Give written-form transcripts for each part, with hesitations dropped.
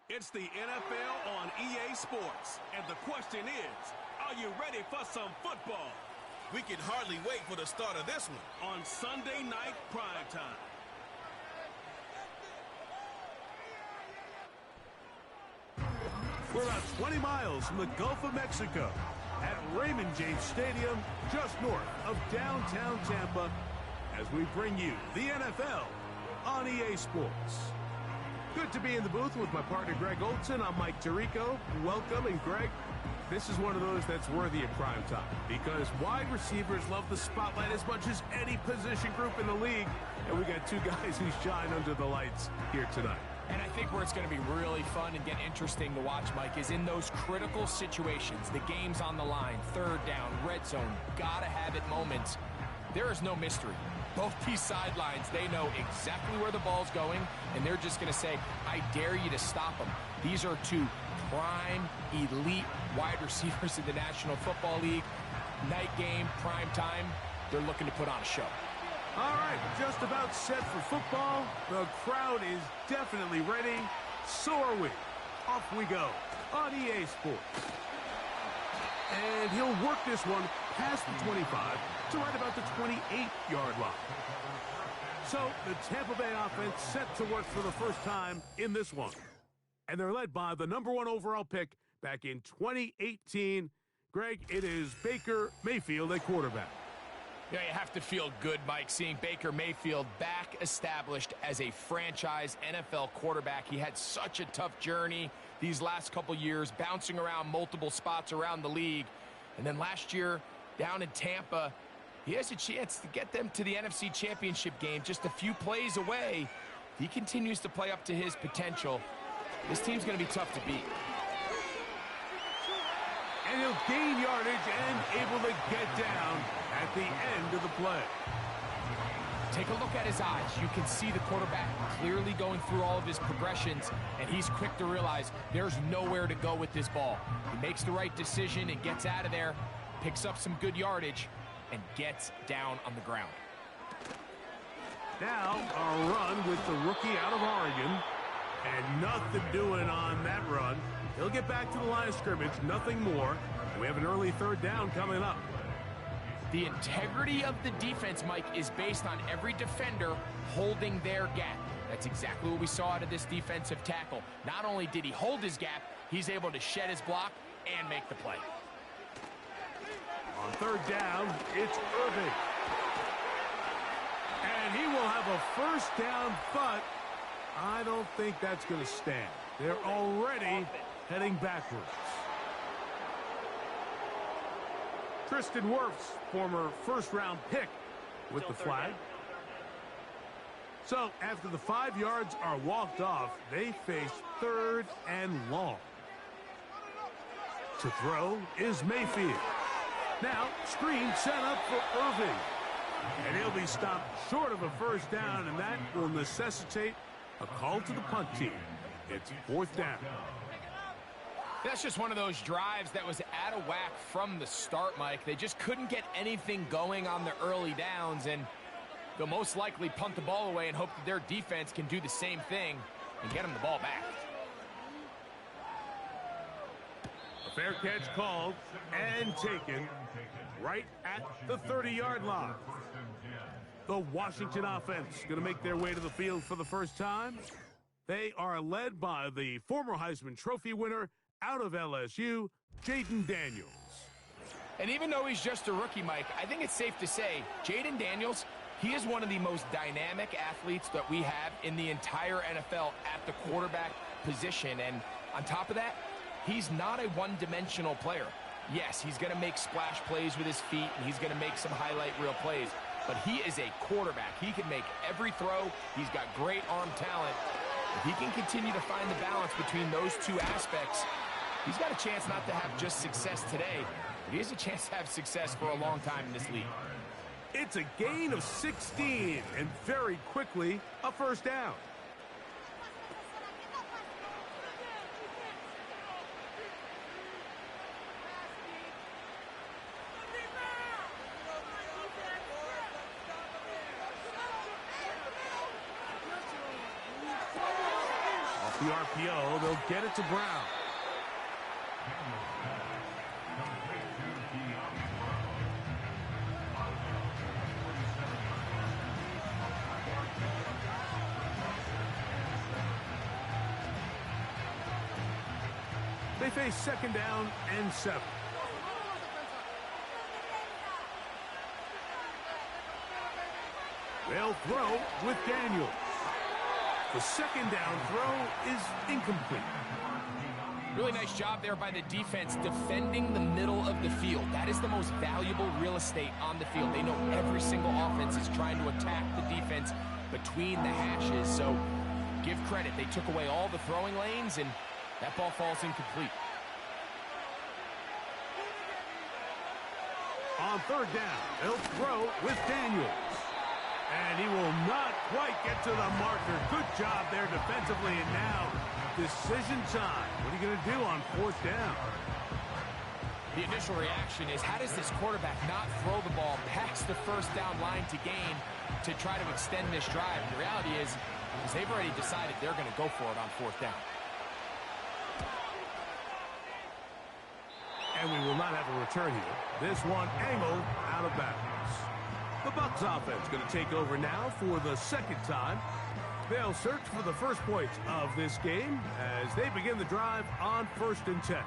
It's the NFL on EA Sports, and the question is, are you ready for some football? We can hardly wait for the start of this one. On Sunday night primetime. We're about 20 miles from the Gulf of Mexico at Raymond James Stadium, just north of downtown Tampa, as we bring you the NFL on EA Sports. Good to be in the booth with my partner Greg Olson. I'm Mike Tirico. Welcome, and Greg, this is one of those that's worthy of prime time because wide receivers love the spotlight as much as any position group in the league, and we got two guys who shine under the lights here tonight. And I think where it's going to be really fun and get interesting to watch, Mike, is in those critical situations. The game's on the line, third down, red zone, gotta have it moments. There is no mystery. Both these sidelines, they know exactly where the ball's going, and they're just going to say, I dare you to stop them. These are two prime, elite wide receivers in the National Football League. Night game, prime time, they're looking to put on a show. All right, just about set for football. The crowd is definitely ready. So are we. Off we go on EA Sports. And he'll work this one past the 25 to right about the 28-yard line. So the Tampa Bay offense set to work for the first time in this one. And they're led by the #1 overall pick back in 2018. Greg, it is Baker Mayfield at quarterback. Yeah, you have to feel good, Mike, seeing Baker Mayfield back established as a franchise NFL quarterback. He had such a tough journey these last couple years, bouncing around multiple spots around the league. And then last year, down in Tampa, he has a chance to get them to the NFC Championship game just a few plays away. If he continues to play up to his potential, this team's going to be tough to beat. And he'll gain yardage and able to get down at the end of the play. Take a look at his eyes. You can see the quarterback clearly going through all of his progressions, and he's quick to realize there's nowhere to go with this ball. He makes the right decision and gets out of there, picks up some good yardage, and gets down on the ground. Now, a run with the rookie out of Oregon, and nothing doing on that run. He'll get back to the line of scrimmage, nothing more. We have an early third down coming up. The integrity of the defense, Mike, is based on every defender holding their gap. That's exactly what we saw out of this defensive tackle. Not only did he hold his gap, he's able to shed his block and make the play. On third down, it's Irving. And he will have a first down, but I don't think that's going to stand. They're already heading backwards. Tristan Wirfs, former first-round pick, with the flag. So after the 5 yards are walked off, they face third and long. To throw is Mayfield. Now, screen set up for Irving. And he'll be stopped short of a first down, and that will necessitate a call to the punt team. It's fourth down. That's just one of those drives that was out of whack from the start, Mike. They just couldn't get anything going on the early downs, and they'll most likely punt the ball away and hope that their defense can do the same thing and get them the ball back. A fair catch called and taken right at the 30-yard line. The Washington offense going to make their way to the field for the first time. They are led by the former Heisman Trophy winner out of LSU, Jaden Daniels. And even though he's just a rookie, Mike, I think it's safe to say Jaden Daniels, he is one of the most dynamic athletes that we have in the entire NFL at the quarterback position. And on top of that, he's not a one-dimensional player. Yes, he's going to make splash plays with his feet, and he's going to make some highlight reel plays. But he is a quarterback. He can make every throw. He's got great arm talent. If he can continue to find the balance between those two aspects, he's got a chance not to have just success today, but he has a chance to have success for a long time in this league. It's a gain of 16, and very quickly, a first down. The RPO, they'll get it to Brown. They face second down and 7. They'll throw with Daniels. The second down throw is incomplete. Really nice job there by the defense defending the middle of the field. That is the most valuable real estate on the field. They know every single offense is trying to attack the defense between the hashes. So give credit. They took away all the throwing lanes, and that ball falls incomplete. On third down, they'll throw with Daniels. And he will not quite get to the marker. Good job there defensively. And now, decision time. What are you going to do on fourth down? The initial reaction is, how does this quarterback not throw the ball past the first down line to gain to try to extend this drive? And the reality is they've already decided they're going to go for it on fourth down. And we will not have a return here. This one angled out of bounds. The Bucs offense going to take over now for the second time. They'll search for the first points of this game as they begin the drive on 1st and 10.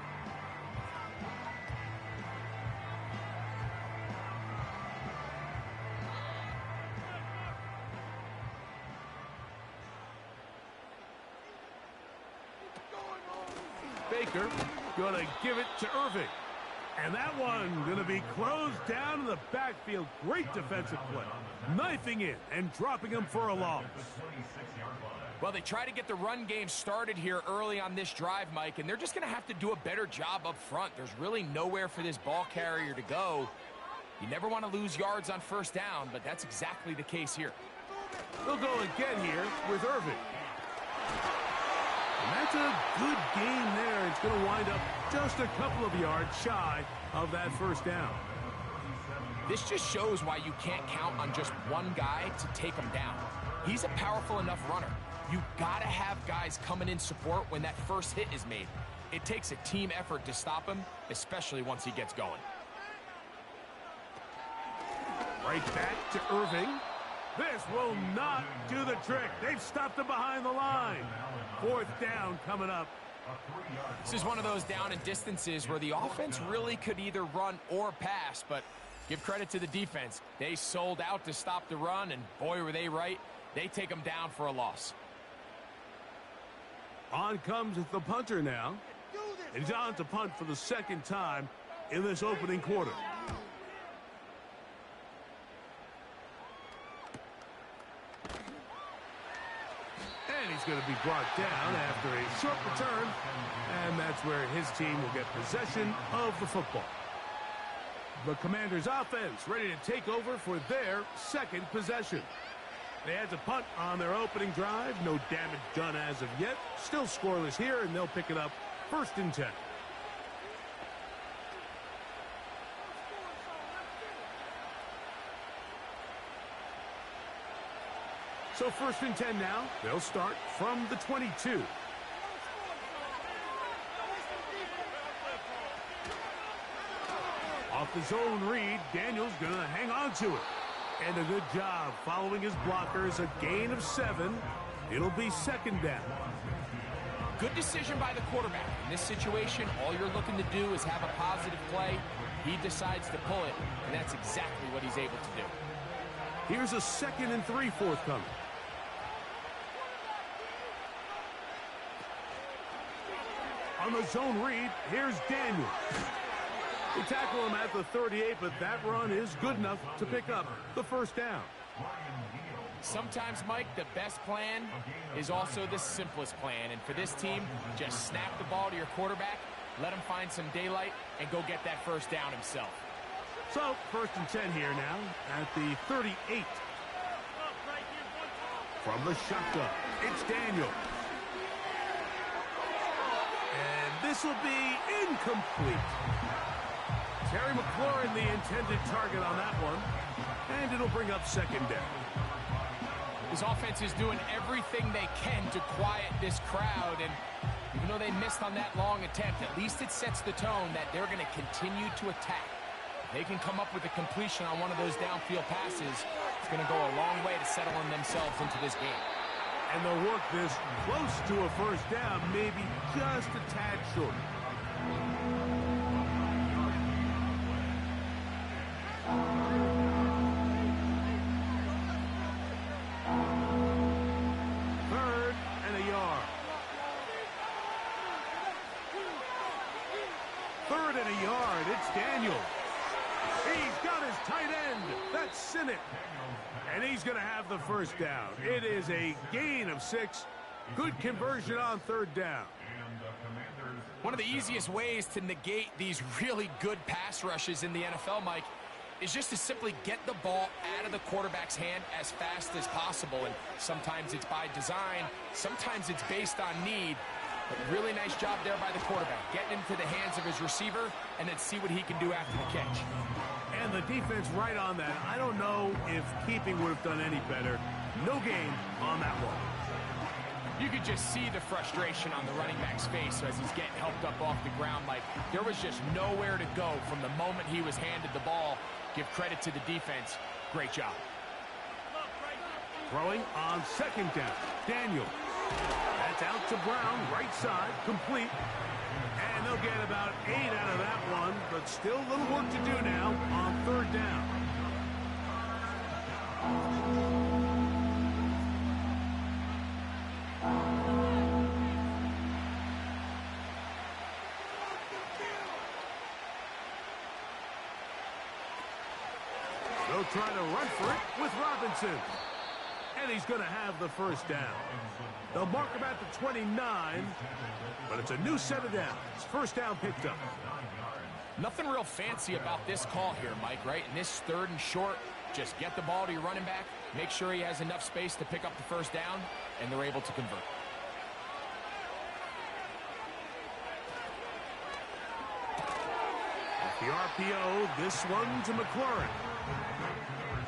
Baker going to give it to Irving. And that one going to be closed down in the backfield. Great defensive play. Knifing in and dropping him for a loss. Well, they try to get the run game started here early on this drive, Mike, and they're just going to have to do a better job up front. There's really nowhere for this ball carrier to go. You never want to lose yards on first down, but that's exactly the case here. They'll go again here with Irving. And that's a good game there. It's going to wind up just a couple of yards shy of that first down. This just shows why you can't count on just one guy to take him down. He's a powerful enough runner. You got to have guys coming in support when that first hit is made. It takes a team effort to stop him, especially once he gets going. Right back to Irving. This will not do the trick. They've stopped him behind the line. Fourth down coming up. This is one of those down and distances where the offense really could either run or pass, but give credit to the defense. They sold out to stop the run, and boy, were they right. They take him down for a loss. On comes the punter now. And he's on to punt for the second time in this opening quarter. And he's going to be brought down after a short return. And that's where his team will get possession of the football. The Commanders' offense ready to take over for their second possession. They had to punt on their opening drive. No damage done as of yet. Still scoreless here, and they'll pick it up 1st and 10. So 1st and 10 now. They'll start from the 22. Off the zone read, Daniels going to hang on to it. And a good job following his blockers. A gain of 7. It'll be second down. Good decision by the quarterback. In this situation, all you're looking to do is have a positive play. He decides to pull it, and that's exactly what he's able to do. Here's a 2nd and 3 forthcoming. On the zone read, here's Daniels. They tackle him at the 38, but that run is good enough to pick up the first down. Sometimes, Mike, the best plan is also the simplest plan. And for this team, just snap the ball to your quarterback, let him find some daylight, and go get that first down himself. So, 1st and 10 here now at the 38. From the shotgun, it's Daniels. And this will be incomplete. Terry McLaurin, the intended target on that one. And it'll bring up second down. This offense is doing everything they can to quiet this crowd, and even though they missed on that long attempt, at least it sets the tone that they're going to continue to attack. If they can come up with a completion on one of those downfield passes, it's going to go a long way to settling themselves into this game. And they'll work this close to a first down, maybe just a tad short. Third and a yard. Third and a yard. It's Daniel. He's got his tight end. That's Sinnott. And he's going to have the first down. It is a gain of 6. Good conversion on third down. One of the easiest ways to negate these really good pass rushes in the NFL, Mike, is just to simply get the ball out of the quarterback's hand as fast as possible. And sometimes it's by design, sometimes it's based on need. But really nice job there by the quarterback, getting into the hands of his receiver and then see what he can do after the catch. And the defense right on that. I don't know if keeping would have done any better. No gain on that one. You could just see the frustration on the running back's face as he's getting helped up off the ground. Like, there was just nowhere to go from the moment he was handed the ball. Give credit to the defense. Great job. Throwing on second down. Daniel. That's out to Brown, right side, complete. And they'll get about 8 out of that one, but still a little work to do now on third down. They'll try to run for it with Robinson. And he's going to have the first down. They'll mark him at the 29, but it's a new set of downs. First down picked up. Nothing real fancy about this call here, Mike, right? In this third and short, just get the ball to your running back, make sure he has enough space to pick up the first down, and they're able to convert. Off the RPO, this one to McLaurin.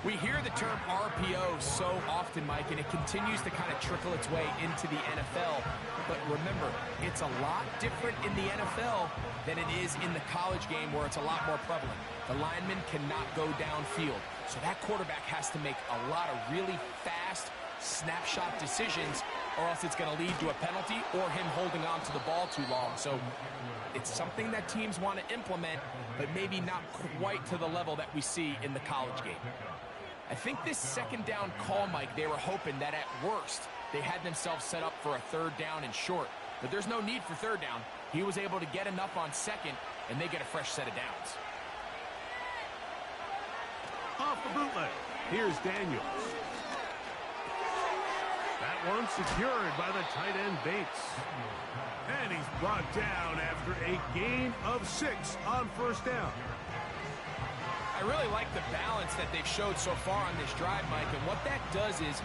We hear the term RPO so often, Mike, and it continues to kind of trickle its way into the NFL. But remember, it's a lot different in the NFL than it is in the college game where it's a lot more prevalent. The lineman cannot go downfield. So that quarterback has to make a lot of really fast snapshot decisions, or else it's going to lead to a penalty or him holding on to the ball too long. So it's something that teams want to implement, but maybe not quite to the level that we see in the college game. I think this second down call, Mike, they were hoping that at worst they had themselves set up for a third down and short. But there's no need for third down. He was able to get enough on second, and they get a fresh set of downs. Off the bootleg. Here's Daniels. That one secured by the tight end Bates. And he's brought down after a gain of 6 on first down. I really like the balance that they've showed so far on this drive, Mike, and what that does is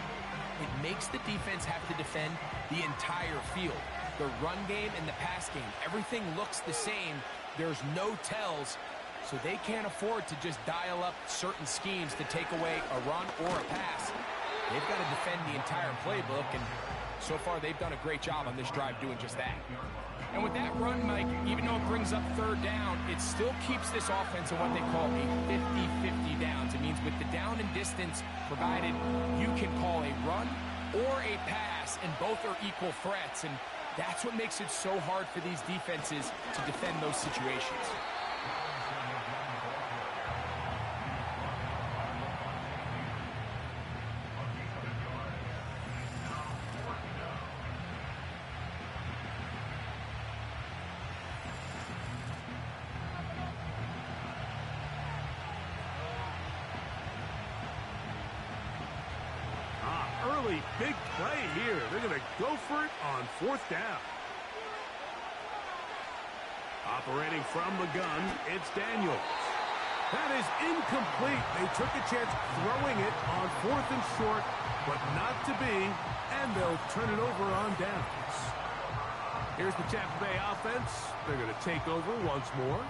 it makes the defense have to defend the entire field. The run game and the pass game, everything looks the same. There's no tells, so they can't afford to just dial up certain schemes to take away a run or a pass. They've got to defend the entire playbook, and so far they've done a great job on this drive doing just that. And with that run, Mike, even though it brings up third down, it still keeps this offense in what they call a 50-50 downs. It means with the down and distance provided, you can call a run or a pass, and both are equal threats. And that's what makes it so hard for these defenses to defend those situations. Big play here. They're going to go for it on fourth down. Operating from the gun, it's Daniels. That is incomplete. They took a chance throwing it on fourth and short, but not to be, and they'll turn it over on downs. Here's the Tampa Bay offense. They're going to take over once more.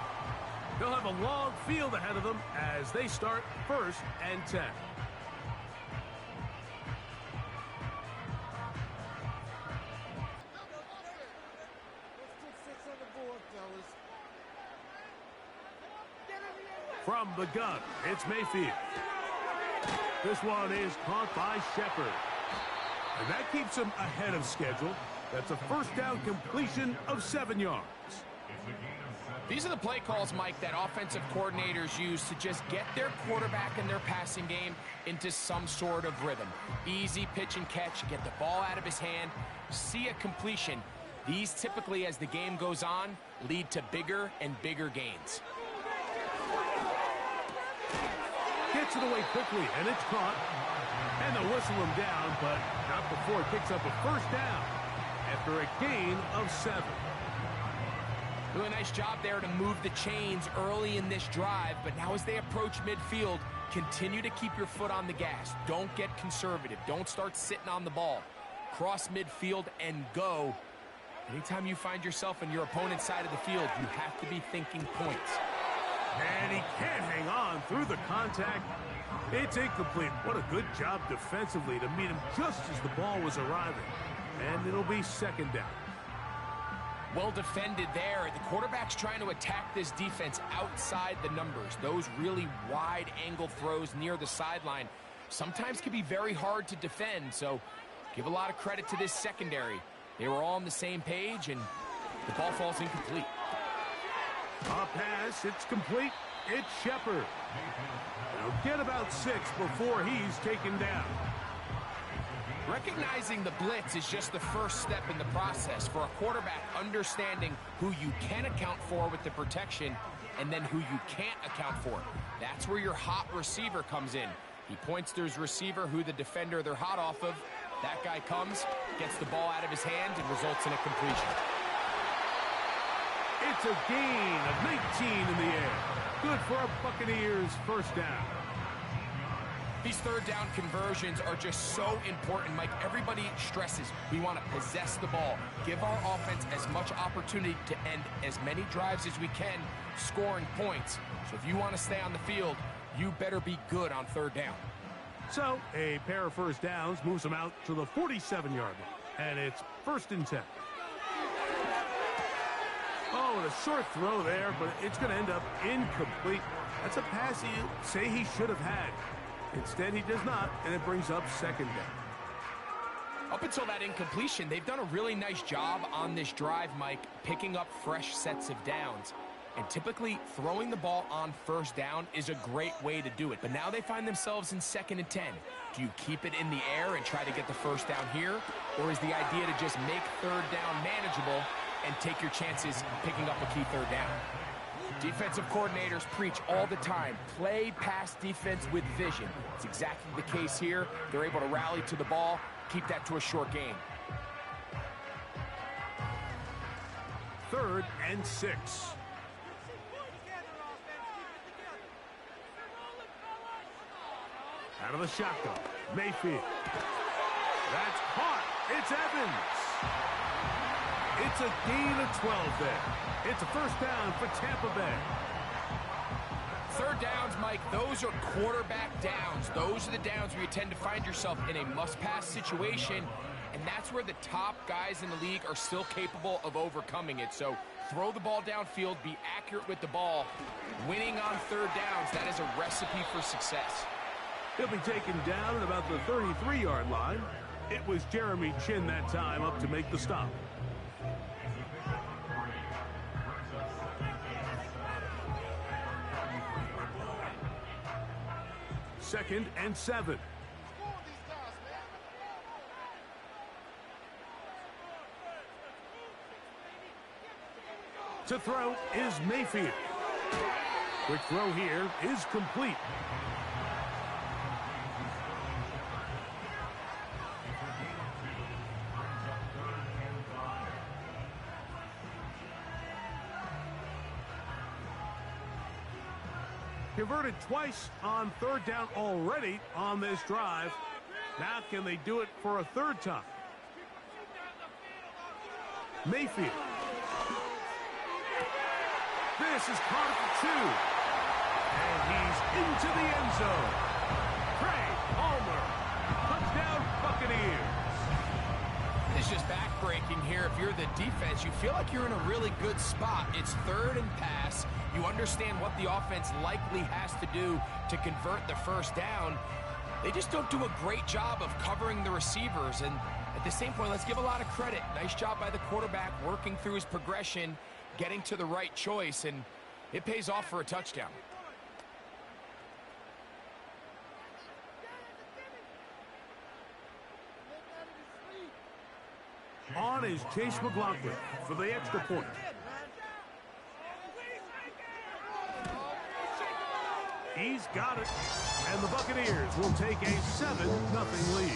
They'll have a long field ahead of them as they start 1st and 10. From the gun, it's Mayfield. This one is caught by Shepard. And that keeps him ahead of schedule. That's a first down completion of 7 yards. These are the play calls, Mike, that offensive coordinators use to just get their quarterback and their passing game into some sort of rhythm. Easy pitch and catch, get the ball out of his hand, see a completion. These typically, as the game goes on, lead to bigger and bigger gains. Gets it away quickly, and it's caught. And they'll whistle him down, but not before it picks up a first down after a gain of 7. Really nice job there to move the chains early in this drive, but now as they approach midfield, continue to keep your foot on the gas. Don't get conservative. Don't start sitting on the ball. Cross midfield and go. Anytime you find yourself on your opponent's side of the field, you have to be thinking points. And he can't hang on through the contact. It's incomplete. What a good job defensively to meet him just as the ball was arriving. And it'll be second down. Well defended there. The quarterback's trying to attack this defense outside the numbers. Those really wide angle throws near the sideline sometimes can be very hard to defend, so give a lot of credit to this secondary. They were all on the same page, and the ball falls incomplete. A pass, it's complete. It's Shepard. He'll get about 6 before he's taken down. Recognizing the blitz is just the first step in the process for a quarterback, understanding who you can account for with the protection and then who you can't account for. That's where your hot receiver comes in. He points to his receiver, who the defender they're hot off of. That guy comes, gets the ball out of his hand, and results in a completion. It's a gain of 19 in the air. Good for a Buccaneers first down. These third down conversions are just so important, Mike. Everybody stresses we want to possess the ball, give our offense as much opportunity to end as many drives as we can, scoring points. So if you want to stay on the field, you better be good on third down. So a pair of first downs moves them out to the 47-yard line, and it's 1st and 10. Oh, and a short throw there, but it's going to end up incomplete. That's a pass you say he should have had. Instead, he does not, and it brings up second down. Up until that incompletion, they've done a really nice job on this drive, Mike, picking up fresh sets of downs. And typically, throwing the ball on first down is a great way to do it. But now they find themselves in 2nd and 10. Do you keep it in the air and try to get the first down here? Or is the idea to just make third down manageable and take your chances picking up a key third down? Defensive coordinators preach all the time, play pass defense with vision. It's exactly the case here. They're able to rally to the ball, keep that to a short gain. 3rd and 6. Out of the shotgun, Mayfield. That's caught. It's Evans. It's a gain of 12 there. It's a first down for Tampa Bay. Third downs, Mike, those are quarterback downs. Those are the downs where you tend to find yourself in a must-pass situation, and that's where the top guys in the league are still capable of overcoming it. So throw the ball downfield, be accurate with the ball. Winning on third downs, that is a recipe for success. He'll be taken down at about the 33-yard line. It was Jeremy Chin that time up to make the stop. 2nd and 7. To throw is Mayfield. Quick throw here is complete. Converted twice on third down already on this drive. Now can they do it for a third time? Mayfield. This is caught at the 2. And he's into the end zone. Craig Palmer. Touchdown Buccaneers. is just backbreaking here. If you're the defense, you feel like you're in a really good spot. It's 3rd and pass. You understand what the offense likely has to do to convert the first down. They just don't do a great job of covering the receivers. And at the same point, let's give a lot of credit. Nice job by the quarterback working through his progression, getting to the right choice, and it pays off for a touchdown. On is Chase McLaughlin for the extra point. He's got it. And the Buccaneers will take a 7-0 lead.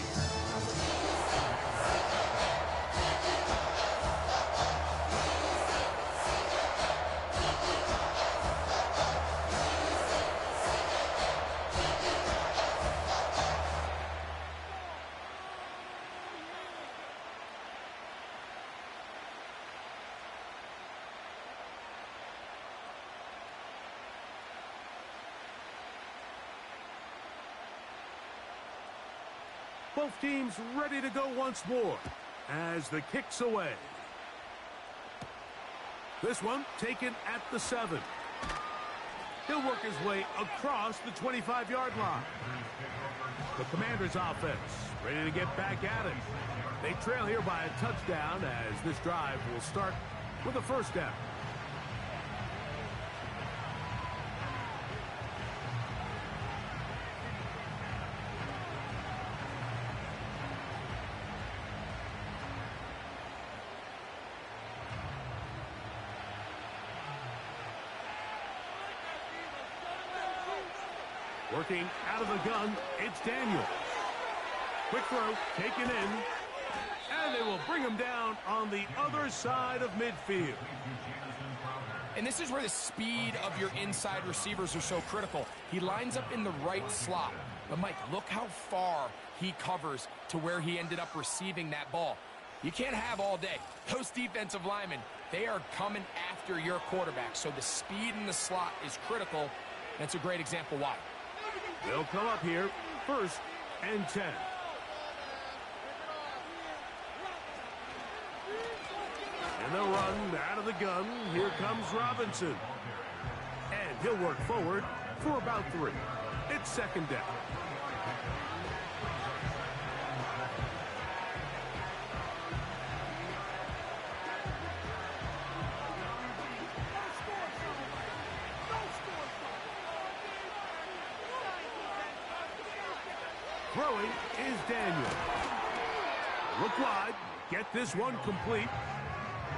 Both teams ready to go once more as the kick's away. This one taken at the 7. He'll work his way across the 25-yard line. The Commanders' offense ready to get back at it. They trail here by a touchdown as this drive will start with a first down. Working out of the gun, it's Daniel. Quick throw, taken in, and they will bring him down on the other side of midfield. And this is where the speed of your inside receivers are so critical. He lines up in the right slot. But, Mike, look how far he covers to where he ended up receiving that ball. You can't have all day. Those defensive linemen, they are coming after your quarterback. So the speed in the slot is critical. That's a great example why. They'll come up here, 1st and 10. And they'll run out of the gun. Here comes Robinson. And he'll work forward for about 3. It's 2nd down. Throwing is Daniel. Look wide. Get this one complete.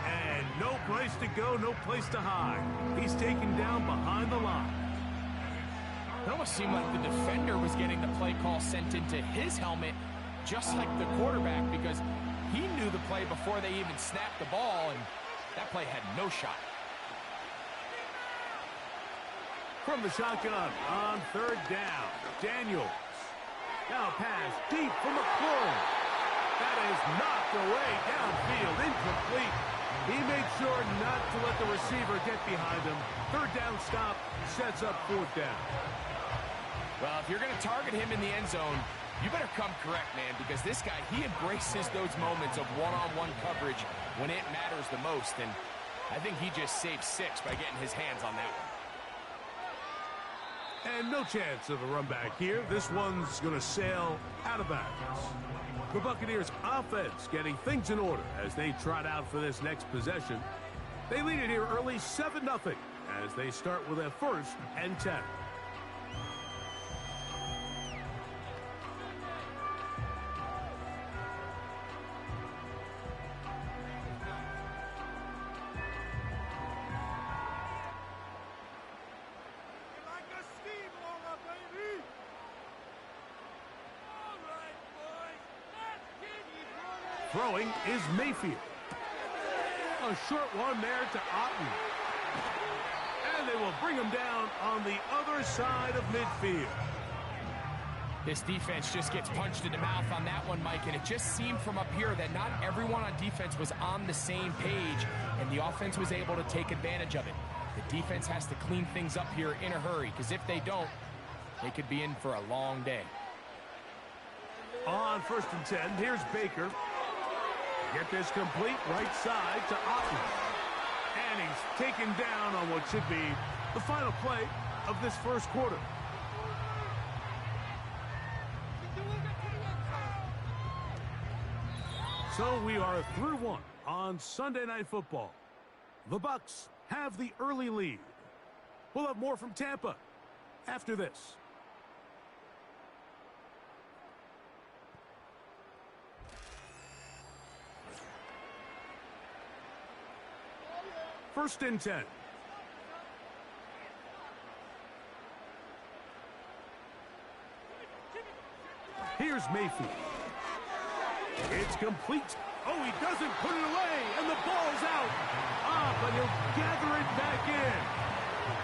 And no place to go, no place to hide. He's taken down behind the line. It almost seemed like the defender was getting the play call sent into his helmet, just like the quarterback, because he knew the play before they even snapped the ball, and that play had no shot. From the shotgun on 3rd down, Daniels. Now pass deep for McLaurin. That is knocked away downfield, incomplete. He made sure not to let the receiver get behind him. 3rd down stop sets up 4th down. Well, if you're going to target him in the end zone, you better come correct, man, because this guy, he embraces those moments of one-on-one coverage when it matters the most, and I think he just saved 6 by getting his hands on that one. And no chance of a run back here. This one's going to sail out of bounds. The Buccaneers offense getting things in order as they trot out for this next possession. They lead it here early 7-0 as they start with a 1st and 10. Throwing is Mayfield. A short one there to Otten. And they will bring him down on the other side of midfield. This defense just gets punched in the mouth on that one, Mike, and it just seemed from up here that not everyone on defense was on the same page, and the offense was able to take advantage of it. The defense has to clean things up here in a hurry, because if they don't, they could be in for a long day. On 1st and 10, here's Baker. Get this complete right side to Otten. And he's taken down on what should be the final play of this first quarter. So we are through one on Sunday Night Football. The Bucs have the early lead. We'll have more from Tampa after this. First and 10. Here's Mayfield. It's complete. Oh, he doesn't put it away, and the ball's out. But he'll gather it back in.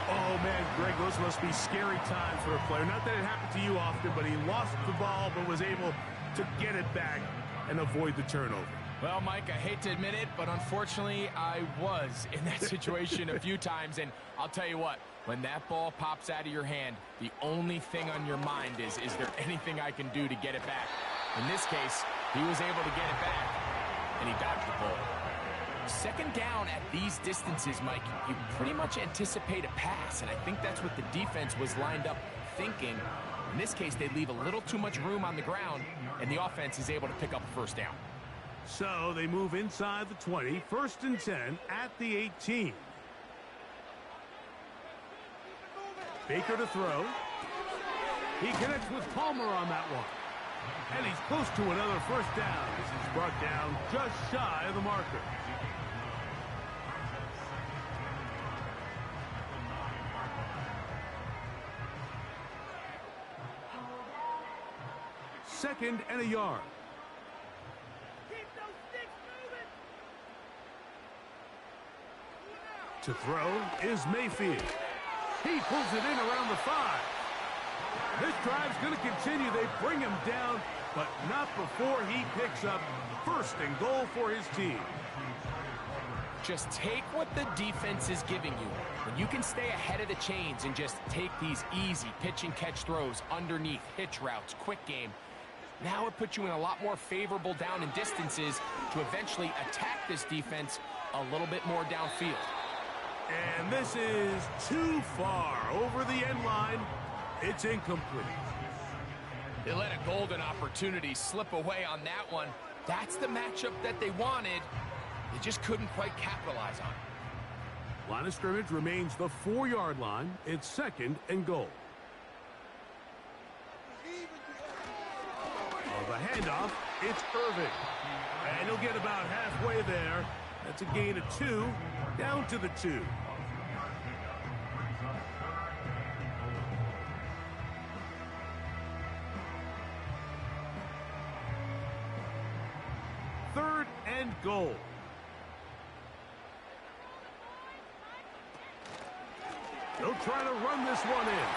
Oh, man, Greg, those must be scary times for a player. Not that it happened to you often, but he lost the ball but was able to get it back and avoid the turnover. Well, Mike, I hate to admit it, but unfortunately, I was in that situation a few times. And I'll tell you what, when that ball pops out of your hand, the only thing on your mind is there anything I can do to get it back? In this case, he was able to get it back, and he dodged the ball. Second down at these distances, Mike, you pretty much anticipate a pass, and I think that's what the defense was lined up thinking. In this case, they leave a little too much room on the ground, and the offense is able to pick up a first down. So they move inside the 20, first and 10 at the 18. Baker to throw. He connects with Palmer on that one. And he's close to another first down. This is brought down just shy of the marker. Second and a yard. To throw is Mayfield. He pulls it in around the 5. This drive's going to continue. They bring him down, but not before he picks up first and goal for his team. Just take what the defense is giving you. When you can stay ahead of the chains and just take these easy pitch and catch throws underneath, hitch routes, quick game, now it puts you in a lot more favorable down and distances to eventually attack this defense a little bit more downfield. And this is too far over the end line. It's incomplete. They let a golden opportunity slip away on that one. That's the matchup that they wanted. They just couldn't quite capitalize on it. Line of scrimmage remains the 4-yard line. It's second and goal. Oh, the handoff, it's Irving. And he'll get about halfway there. That's a gain of 2, down to the 2. Third and goal. He'll try to run this one in.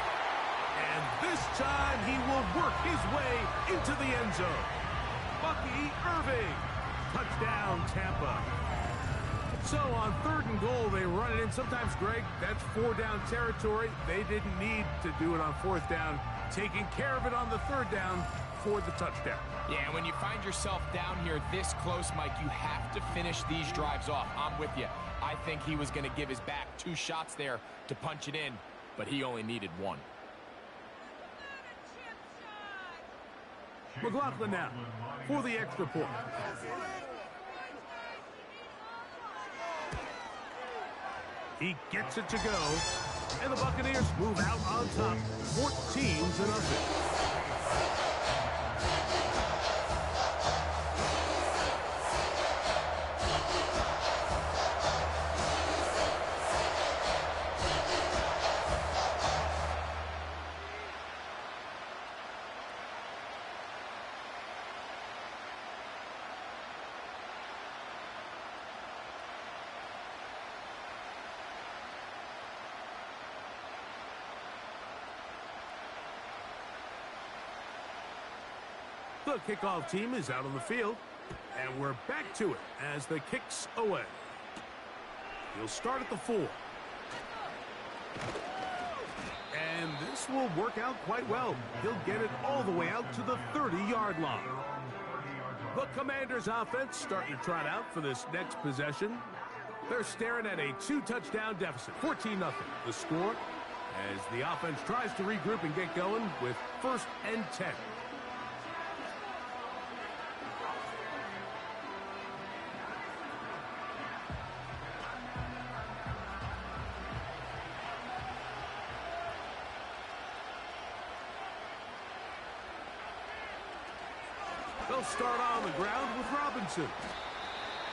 And this time he will work his way into the end zone. Bucky Irving. Touchdown, Tampa. So on third and goal, they run it in. Sometimes, Greg, that's 4-down territory. They didn't need to do it on 4th down. Taking care of it on the 3rd down for the touchdown. Yeah, when you find yourself down here this close, Mike, you have to finish these drives off. I'm with you. I think he was going to give his back 2 shots there to punch it in, but he only needed 1. McLaughlin now for the extra point. He gets it to go, and the Buccaneers move out on top, 14-0. The kickoff team is out on the field, and we're back to it as the kick's away. He'll start at the 4. And this will work out quite well. He'll get it all the way out to the 30-yard line. The Commanders' offense starting to trot out for this next possession. They're staring at a 2-touchdown deficit, 14-0. The score as the offense tries to regroup and get going with 1st and 10. They'll start on the ground with Robinson.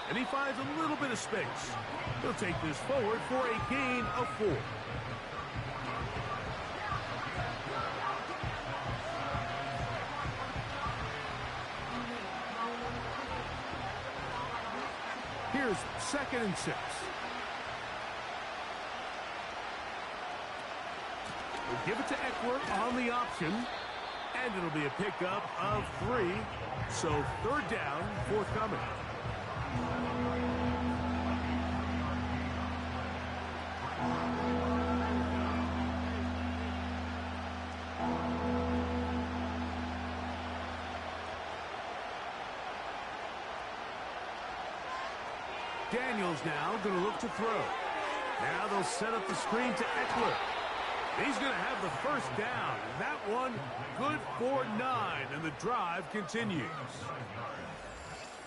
And he finds a little bit of space. He'll take this forward for a gain of 4. Here's 2nd and 6. We'll give it to Eckler on the option. And it'll be a pickup of 3. So 3rd down, forthcoming. Daniels now going to look to throw. Now they'll set up the screen to Eckler. He's going to have the 1st down. That one good for 9, and the drive continues.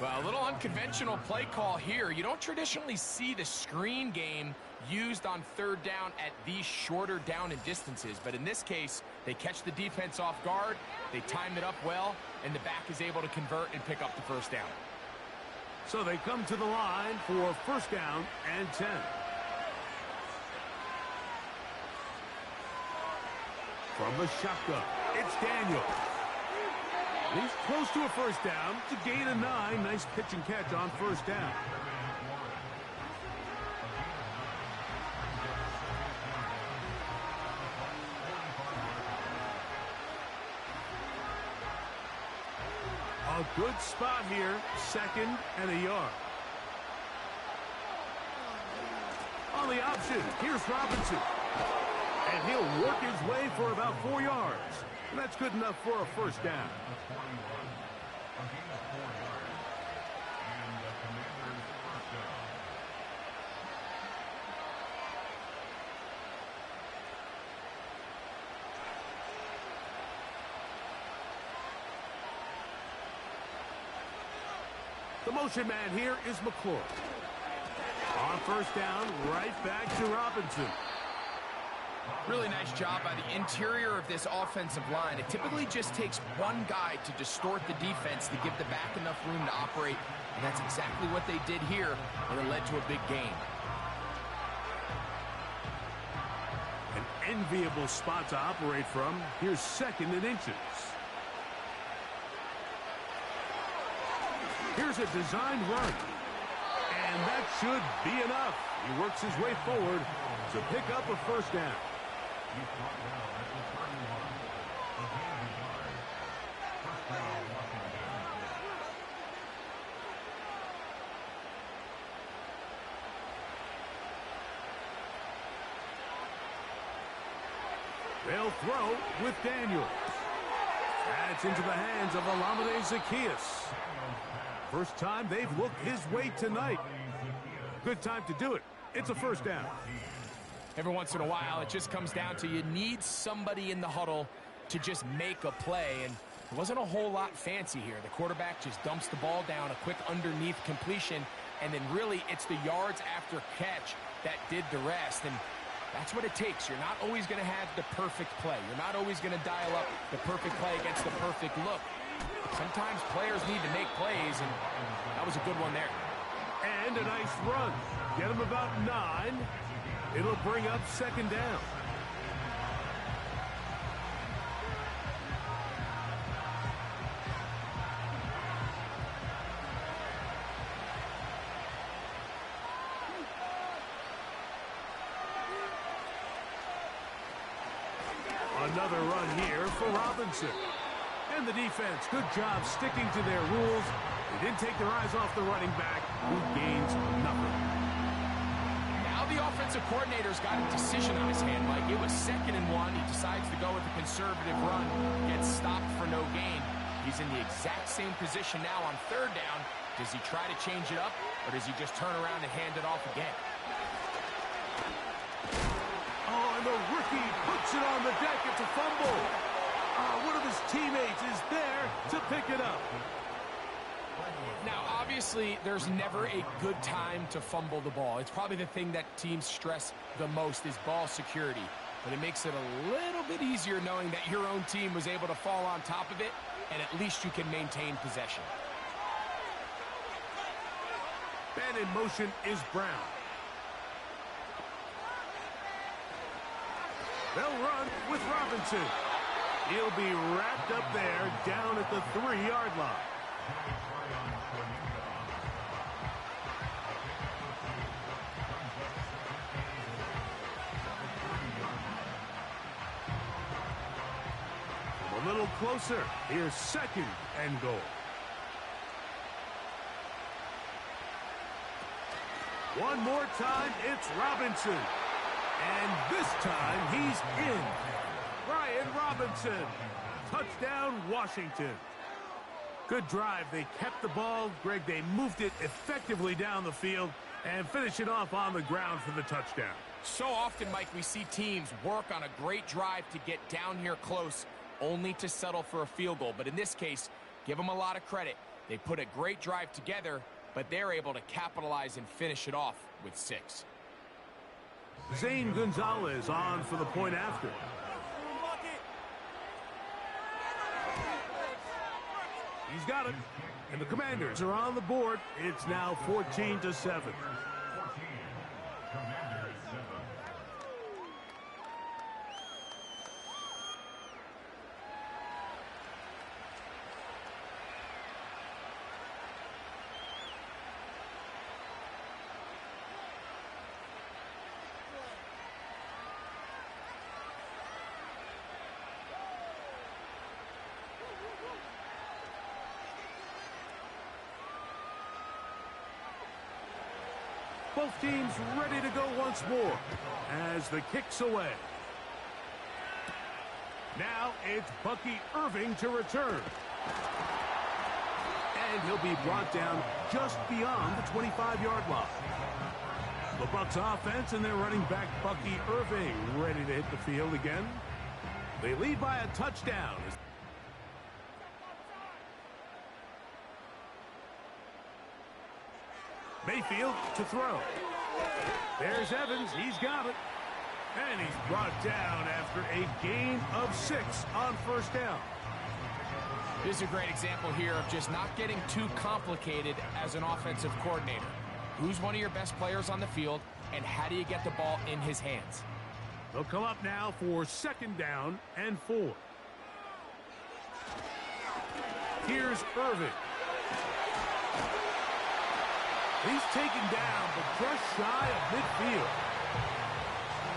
Well, a little unconventional play call here. You don't traditionally see the screen game used on 3rd down at these shorter down and distances. But in this case, they catch the defense off guard, they time it up well, and the back is able to convert and pick up the 1st down. So they come to the line for 1st down and 10. From the shotgun, it's Daniels. He's close to a 1st down. It's a gain of 9. Nice pitch and catch on 1st down. A good spot here. 2nd and a yard. On the option, here's Robinson. And he'll work his way for about 4 yards. And that's good enough for a 1st down. The motion man here is McClure. On 1st down, right back to Robinson. Really nice job by the interior of this offensive line. It typically just takes one guy to distort the defense to give the back enough room to operate, and that's exactly what they did here, and it led to a big gain. An enviable spot to operate from. Here's 2nd and inches. Here's a designed run. And that should be enough. He works his way forward to pick up a 1st down. They'll throw with Daniels. That's into the hands of Olamide Zaccheaus. First time they've looked his way tonight. Good time to do it. It's a 1st down. Every once in a while, it just comes down to you need somebody in the huddle to just make a play, and it wasn't a whole lot fancy here. The quarterback just dumps the ball down, a quick underneath completion, and then really it's the yards after catch that did the rest, and that's what it takes. You're not always going to have the perfect play. You're not always going to dial up the perfect play against the perfect look. Sometimes players need to make plays, and that was a good one there. And a nice run. Get him about 9. It'll bring up 2nd down. Another run here for Robinson. And the defense, good job sticking to their rules. They didn't take their eyes off the running back, who gains nothing. Now the offensive coordinator's got a decision on his hand, Mike. It was 2nd and 1. He decides to go with a conservative run, gets stopped for no gain. He's in the exact same position now on third down. Does he try to change it up, or does he just turn around and hand it off again? Oh, and the rookie puts it on the deck. It's a fumble. One of his teammates is there to pick it up. Now, obviously, there's never a good time to fumble the ball. It's probably the thing that teams stress the most is ball security. But it makes it a little bit easier knowing that your own team was able to fall on top of it, and at least you can maintain possession. And in motion is Brown. They'll run with Robinson. He'll be wrapped up there down at the 3-yard line. A little closer. Here's 2nd and goal. One more time, it's Robinson. And this time, he's in. Brian Robinson. Touchdown, Washington. Good drive. They kept the ball. Greg, they moved it effectively down the field and finish it off on the ground for the touchdown. So often, Mike, we see teams work on a great drive to get down here close, only to settle for a field goal. But in this case, give them a lot of credit. They put a great drive together, but they're able to capitalize and finish it off with 6. Zane Gonzalez on for the point after. He's got it. And the Commanders are on the board. It's now 14-7. Both teams ready to go once more as the kick's away. Now it's Bucky Irving to return. And he'll be brought down just beyond the 25-yard line. The Bucs offense and their running back Bucky Irving ready to hit the field again. They lead by a touchdown. Mayfield to throw. There's Evans. He's got it. And he's brought down after a gain of 6 on first down. This is a great example here of just not getting too complicated as an offensive coordinator. Who's one of your best players on the field, and how do you get the ball in his hands? They'll come up now for 2nd down and 4. Here's Irving. He's taken down, but just shy of midfield.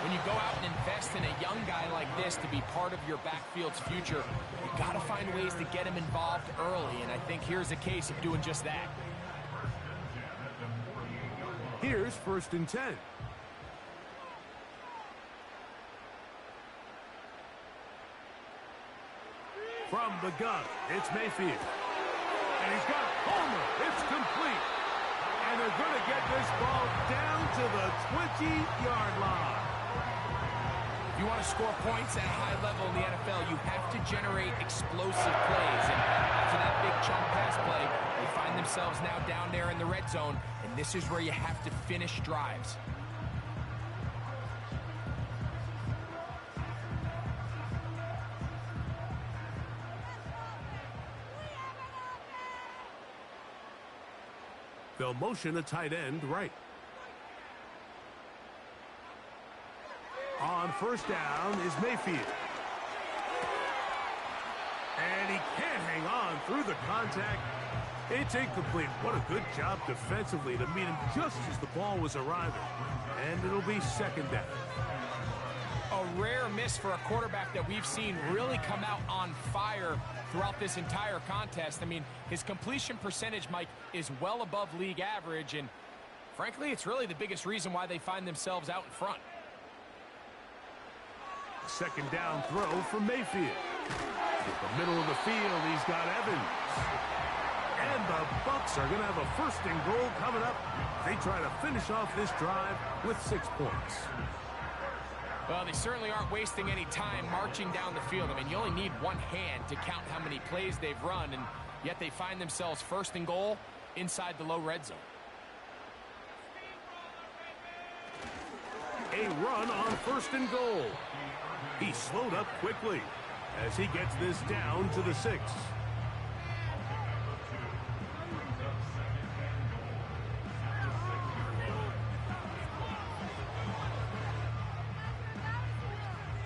When you go out and invest in a young guy like this to be part of your backfield's future, you got to find ways to get him involved early, and I think here's a case of doing just that. Here's 1st and 10. From the gun, it's Mayfield. And he's got Homer. It's complete. And they're going to get this ball down to the 20-yard line. If you want to score points at a high level in the NFL, you have to generate explosive plays. And after that big chunk pass play, they find themselves now down there in the red zone. And this is where you have to finish drives. They'll motion a tight end right. On first down is Mayfield. And he can't hang on through the contact. It's incomplete. What a good job defensively to meet him just as the ball was arriving. And it'll be 2nd down. A rare miss for a quarterback that we've seen really come out on fire throughout this entire contest. I mean, his completion percentage, Mike, is well above league average, and frankly, it's really the biggest reason why they find themselves out in front. 2nd down throw for Mayfield. The middle of the field, he's got Evans. And the Bucs are going to have a first and goal coming up. They try to finish off this drive with 6 points. Well, they certainly aren't wasting any time marching down the field. I mean, you only need one hand to count how many plays they've run, and yet they find themselves first and goal inside the low red zone. A run on first and goal. He slowed up quickly as he gets this down to the 6.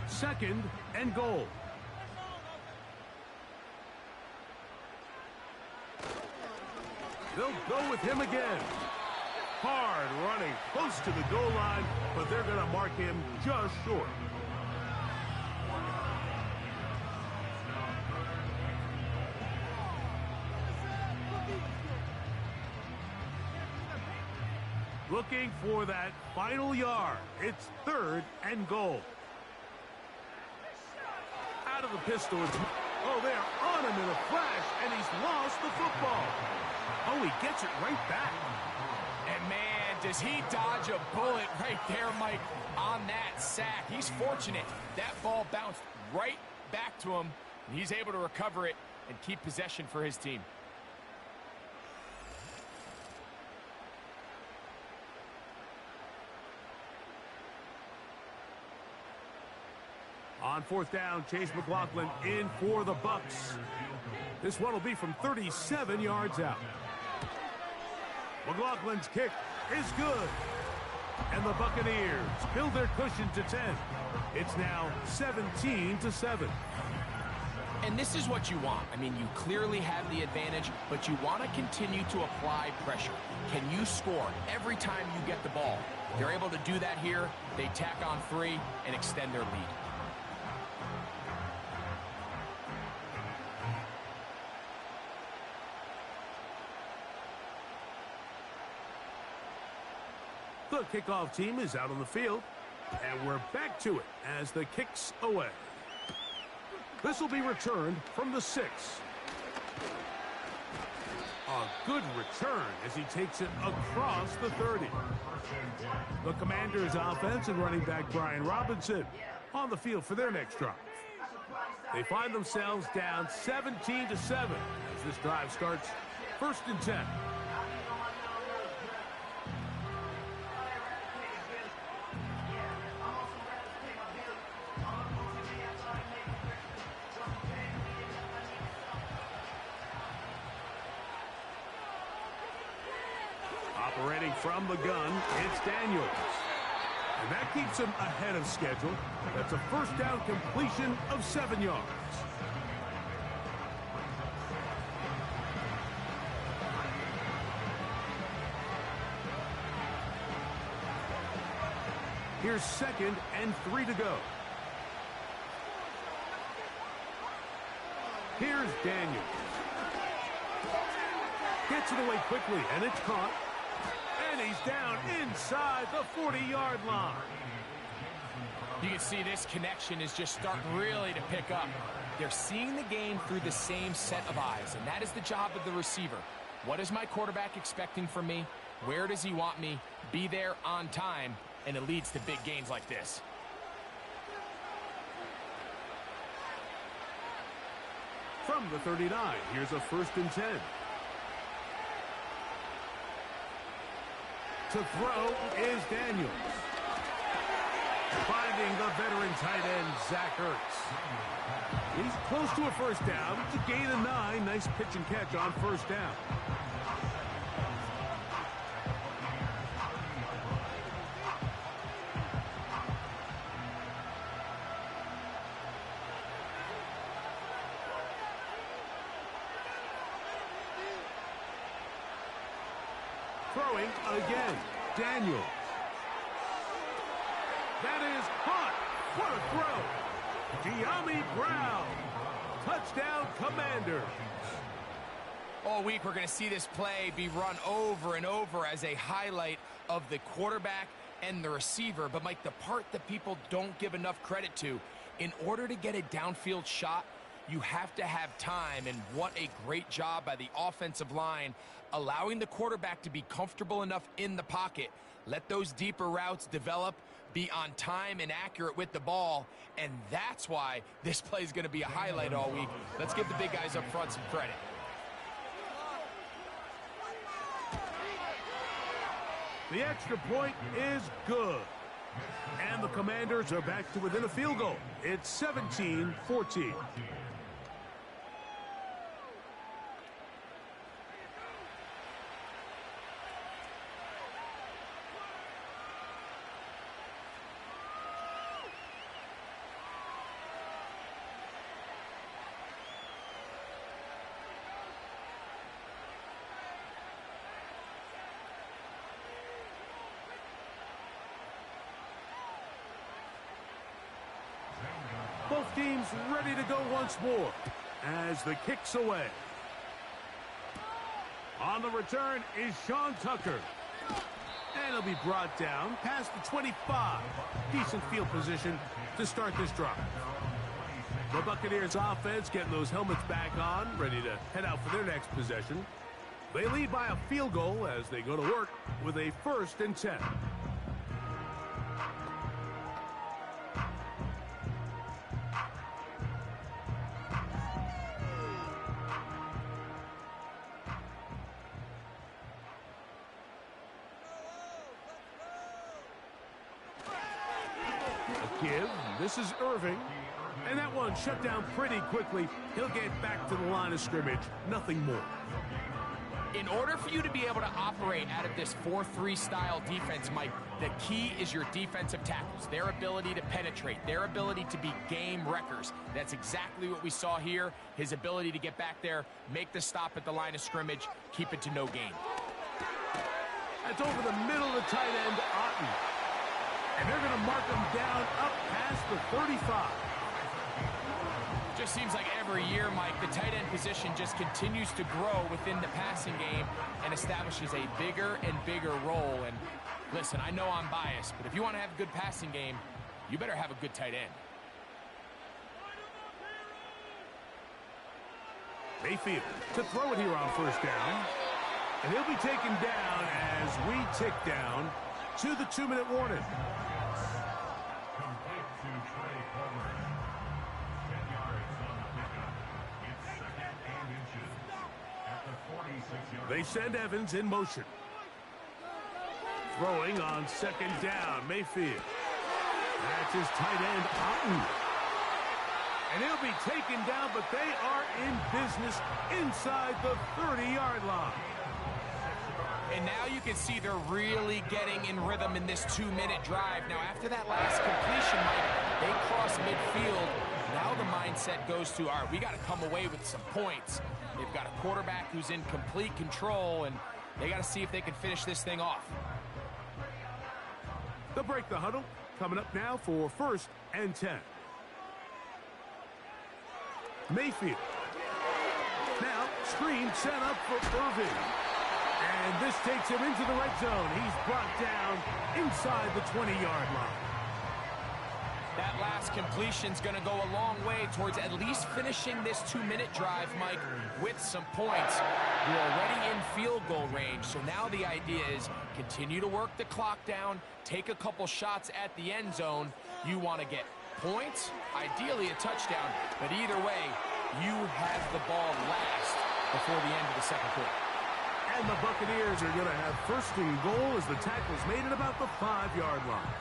Second and goal. They'll go with him again. Hard running close to the goal line, but they're going to mark him just short. Looking for that final yard. It's third and goal. Out of the pistol. Oh, they're on him in a flash, and he's lost the football. Oh, he gets it right back. And, man, does he dodge a bullet right there, Mike, on that sack. He's fortunate. That ball bounced right back to him, and he's able to recover it and keep possession for his team. On fourth down, Chase McLaughlin in for the Bucs. This one will be from 37 yards out. McLaughlin's kick is good. And the Buccaneers build their cushion to 10. It's now 17-7. And this is what you want. I mean, you clearly have the advantage, but you want to continue to apply pressure. Can you score every time you get the ball? They're able to do that here. They tack on 3 and extend their lead. The kickoff team is out on the field, and we're back to it as the kick's away. This will be returned from the 6. A good return as he takes it across the 30. The Commanders' offense and running back Brian Robinson on the field for their next drive. They find themselves down 17-7 as this drive starts first and 10. Operating from the gun, it's Daniels. And that keeps him ahead of schedule. That's a first down completion of 7 yards. Here's 2nd and 3 to go. Here's Daniels. Gets it away quickly, and it's caught. And he's down inside the 40-yard line. You can see this connection is just starting really to pick up. They're seeing the game through the same set of eyes, and that is the job of the receiver. What is my quarterback expecting from me? Where does he want me? Be there on time, and it leads to big gains like this. From the 39, here's a 1st and 10. To throw is Daniels. Finding the veteran tight end, Zach Ertz. He's close to a first down. It's a gain of 9. Nice pitch and catch on first down. Throwing again, Daniels. That is caught. What a throw. De'Ami Brown. Touchdown, Commanders. All week, we're going to see this play be run over and over as a highlight of the quarterback and the receiver. But, Mike, the part that people don't give enough credit to, in order to get a downfield shot, you have to have time, and what a great job by the offensive line, allowing the quarterback to be comfortable enough in the pocket. Let those deeper routes develop, be on time and accurate with the ball, and that's why this play is going to be a highlight all week. Let's give the big guys up front some credit. The extra point is good. And the Commanders are back to within a field goal. It's 17-14. Both teams ready to go once more as the kick's away. On the return is Sean Tucker. And he'll be brought down past the 25. Decent field position to start this drive. The Buccaneers offense getting those helmets back on, ready to head out for their next possession. They lead by a field goal as they go to work with a 1st and 10. Give. This is Irving. And that one shut down pretty quickly. He'll get back to the line of scrimmage. Nothing more. In order for you to be able to operate out of this 4-3 style defense, Mike, the key is your defensive tackles, their ability to penetrate, their ability to be game wreckers. That's exactly what we saw here. His ability to get back there, make the stop at the line of scrimmage, keep it to no gain. That's over the middle of the tight end, Otten. And they're going to mark him down up past the 35. Just seems like every year, Mike, the tight end position just continues to grow within the passing game and establishes a bigger and bigger role. And listen, I know I'm biased, but if you want to have a good passing game, you better have a good tight end. Mayfield to throw it here on 1st down. And he'll be taken down as we tick down to the 2-minute warning. They send Evans in motion. Throwing on 2nd down, Mayfield. That's his tight end, Otten. And he'll be taken down, but they are in business inside the 30-yard line. And now you can see they're really getting in rhythm in this 2-minute drive. Now, after that last completion, Mike, they cross midfield. Now the mindset goes to, all right, we got to come away with some points. They've got a quarterback who's in complete control, and they got to see if they can finish this thing off. They'll break the huddle. Coming up now for 1st and 10. Mayfield. Now, screen set up for Irving. And this takes him into the red zone. He's brought down inside the 20-yard line. That last completion's going to go a long way towards at least finishing this 2-minute drive, Mike, with some points. You're already in field goal range, so now the idea is continue to work the clock down, take a couple shots at the end zone. You want to get points, ideally a touchdown, but either way, you have the ball last before the end of the 2nd quarter. And the Buccaneers are going to have 1st and goal as the tackle's made at about the 5-yard line.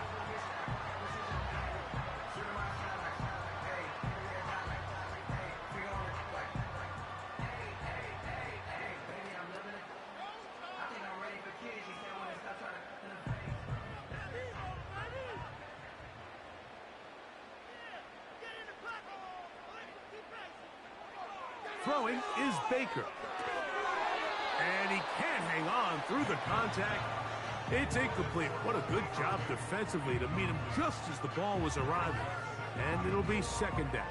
Throwing is Baker. And he can't hang on through the contact. It's incomplete. What a good job defensively to meet him just as the ball was arriving. And it'll be 2nd down.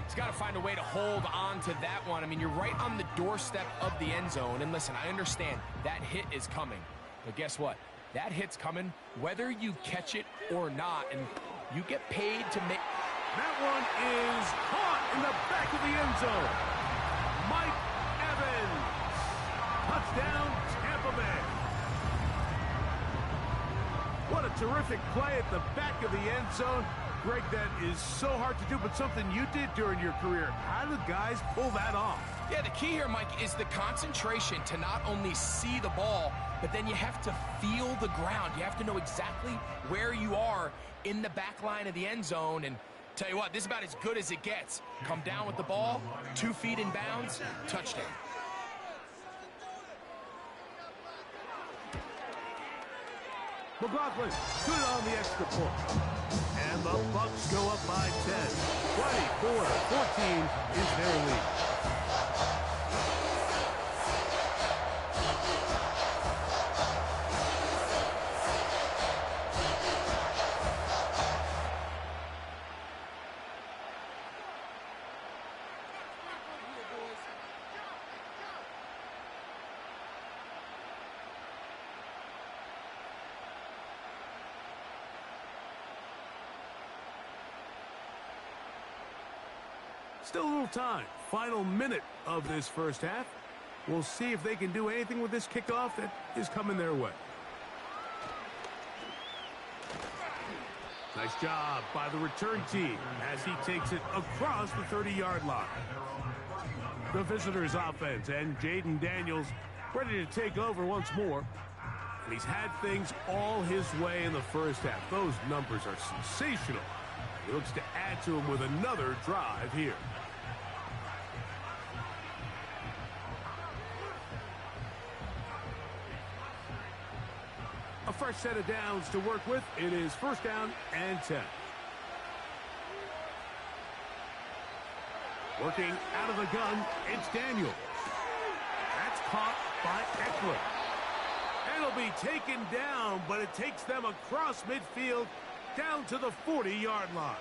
He's got to find a way to hold on to that one. I mean, you're right on the doorstep of the end zone. And listen, I understand that hit is coming. But guess what? That hit's coming whether you catch it or not. And you get paid to make... That one is caught in the back of the end zone. Mike Evans. Touchdown, Tampa Bay. What a terrific play at the back of the end zone. Greg, that is so hard to do, but something you did during your career. How do guys pull that off? Yeah, the key here, Mike, is the concentration to not only see the ball, but then you have to feel the ground. You have to know exactly where you are in the back line of the end zone. And tell you what, this is about as good as it gets. Come down with the ball, 2 feet in bounds, touchdown. McLaughlin, good on the extra point. And the Bucs go up by 10. 24-14 is their lead. Still a little time. Final minute of this first half. We'll see if they can do anything with this kickoff that is coming their way. Nice job by the return team as he takes it across the 30-yard line. The visitors' offense and Jaden Daniels ready to take over once more. And he's had things all his way in the first half. Those numbers are sensational. He looks to add to him with another drive here. A fresh set of downs to work with. It is first down and 10. Working out of the gun, it's Daniels. That's caught by Eckler. It'll be taken down, but it takes them across midfield down to the 40-yard line.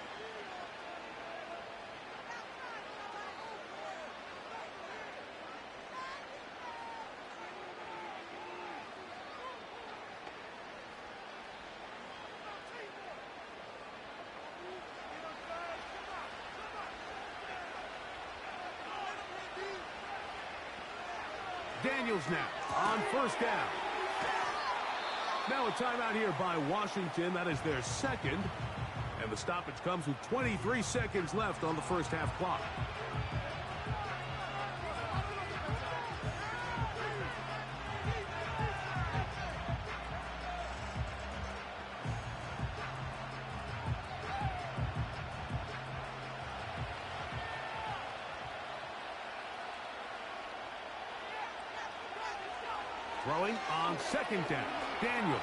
Daniels now on first down. Now a timeout here by Washington. That is their second. And the stoppage comes with 23 seconds left on the first half clock. Throwing on second down. Daniels.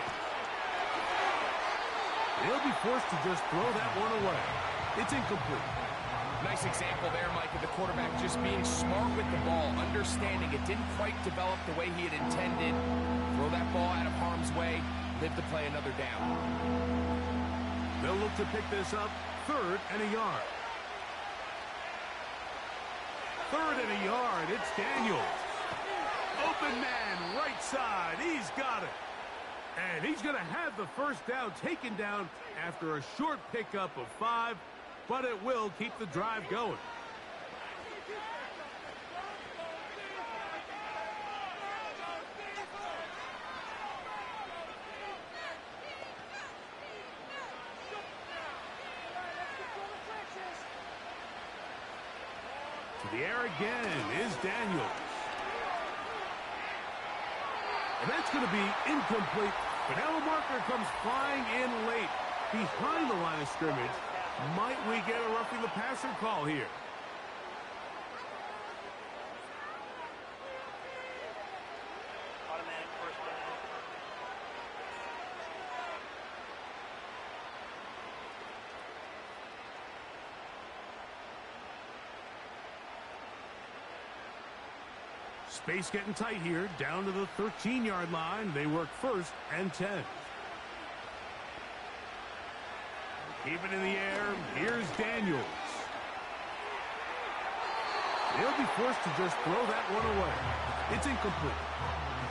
He'll be forced to just throw that one away. It's incomplete. Nice example there, Mike, of the quarterback just being smart with the ball, understanding it didn't quite develop the way he had intended. Throw that ball out of harm's way, live to play another down. They'll look to pick this up, 3rd and a yard. 3rd and a yard, it's Daniels. Open man, right side, he's got it. And he's going to have the first down taken down after a short pickup of 5, but it will keep the drive going. To the air again is Daniels. And that's going to be incomplete. But now the marker comes flying in late behind the line of scrimmage. Might we get a roughing the passer call here? Automatic first down. Space getting tight here, down to the 13-yard line. They work 1st and 10. Keep it in the air. Here's Daniels. He'll be forced to just throw that one away. It's incomplete.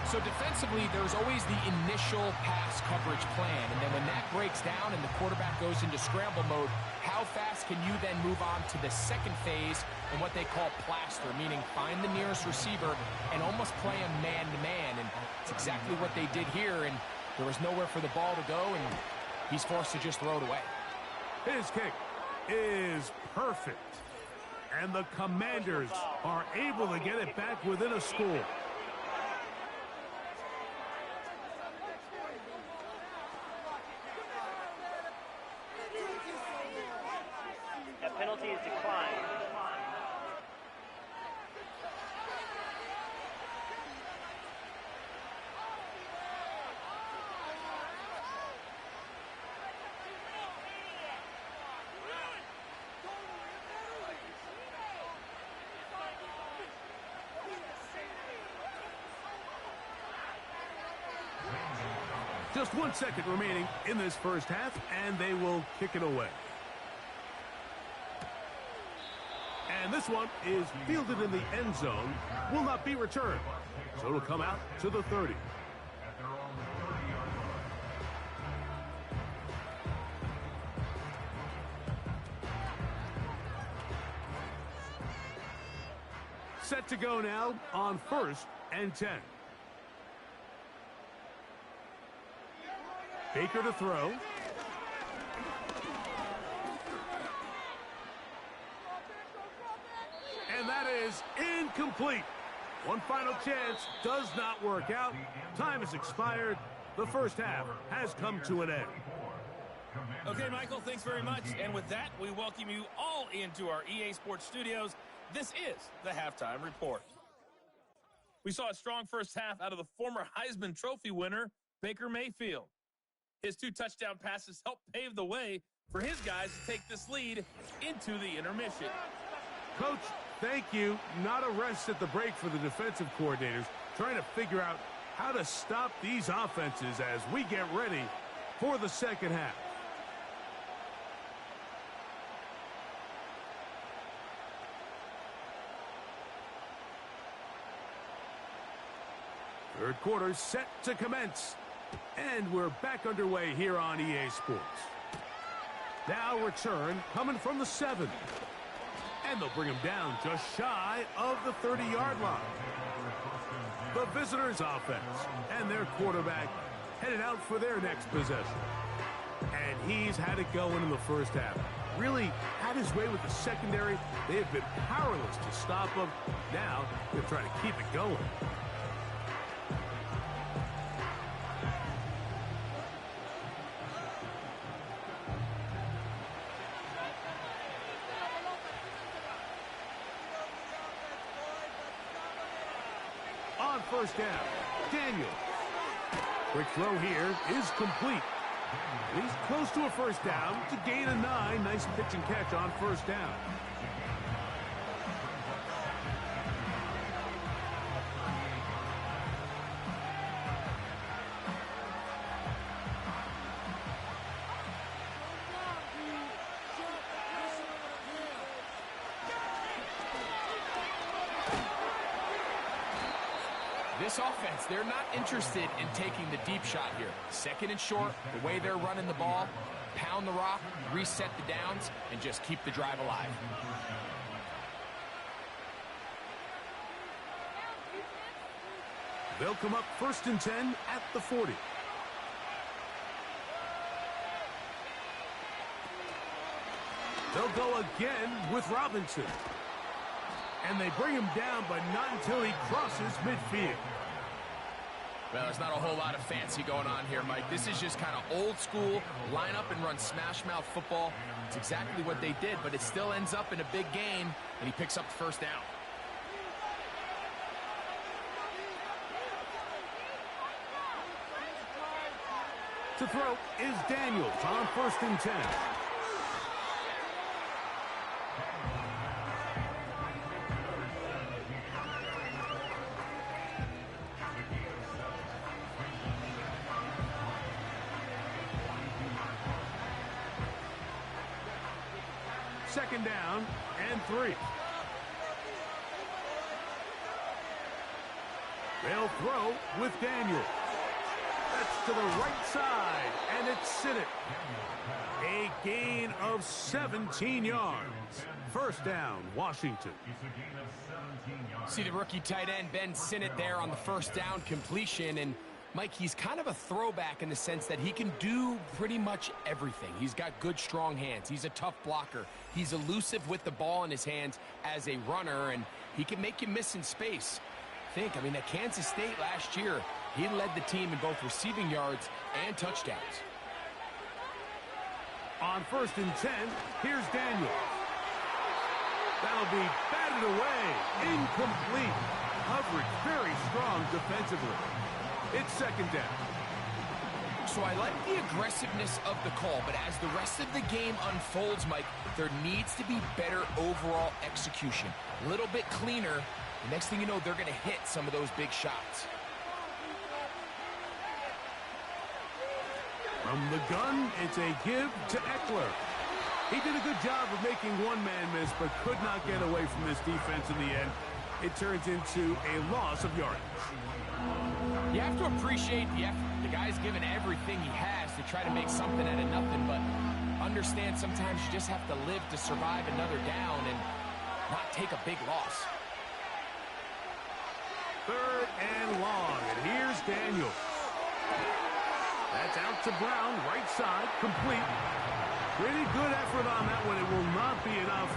So defensively, there's always the initial pass coverage plan, and then when that breaks down and the quarterback goes into scramble mode, how fast can you then move on to the second phase and what they call plaster, meaning find the nearest receiver and almost play him man-to-man, and it's exactly what they did here, and there was nowhere for the ball to go, and he's forced to just throw it away. His kick is perfect, and the Commanders are able to get it back within a score. A penalty is declined. Just 1 second remaining in this first half, and they will kick it away. And this one is fielded in the end zone, will not be returned. So it'll come out to the 30. Set to go now on 1st and 10. Baker to throw. And that is incomplete. One final chance does not work out. Time has expired. The first half has come to an end. Okay, Michael, thanks very much. And with that, we welcome you all into our EA Sports studios. This is the Halftime Report. We saw a strong first half out of the former Heisman Trophy winner, Baker Mayfield. His 2 touchdown passes helped pave the way for his guys to take this lead into the intermission. Coach, thank you. Not a rest at the break for the defensive coordinators, trying to figure out how to stop these offenses as we get ready for the second half. Third quarter set to commence. And we're back underway here on EA Sports. Now return coming from the 7. And they'll bring him down just shy of the 30-yard line. The visitors' offense and their quarterback headed out for their next possession. And he's had it going in the first half. Really had his way with the secondary. They have been powerless to stop him. Now they're trying to keep it going. On first down, Daniels. Quick throw here is complete. He's close to a first down to gain a 9. Nice pitch and catch on first down. This offense, they're not interested in taking the deep shot here. Second and short, the way they're running the ball, pound the rock, reset the downs, and just keep the drive alive. They'll come up 1st and 10 at the 40. They'll go again with Robinson. And they bring him down, but not until he crosses midfield. Well, there's not a whole lot of fancy going on here, Mike. This is just kind of old school, line up and run smash mouth football. It's exactly what they did, but it still ends up in a big gain, and he picks up the first down. To throw is Daniels on 1st and 10. Second down and 3. They'll throw with Daniel. That's to the right side, and it's Sinnott. A gain of 17 yards. First down, Washington. See the rookie tight end, Ben Sinnott, there on the first down completion. And, Mike, he's kind of a throwback in the sense that he can do pretty much everything. He's got good, strong hands. He's a tough blocker. He's elusive with the ball in his hands as a runner, and he can make you miss in space. I mean, at Kansas State last year, he led the team in both receiving yards and touchdowns. On 1st and 10, here's Daniel. That'll be batted away. Incomplete. Coverage very strong defensively. It's 2nd down. So I like the aggressiveness of the call, but as the rest of the game unfolds, Mike, there needs to be better overall execution. A little bit cleaner. The next thing you know, they're going to hit some of those big shots. From the gun, it's a give to Eckler. He did a good job of making one man miss, but could not get away from this defense in the end. It turns into a loss of yardage. You have to appreciate the effort. The guy's given everything he has to try to make something out of nothing, but understand sometimes you just have to live to survive another down and not take a big loss. 3rd and long, and here's Daniel. That's out to Brown, right side, complete. Pretty good effort on that one. It will not be enough.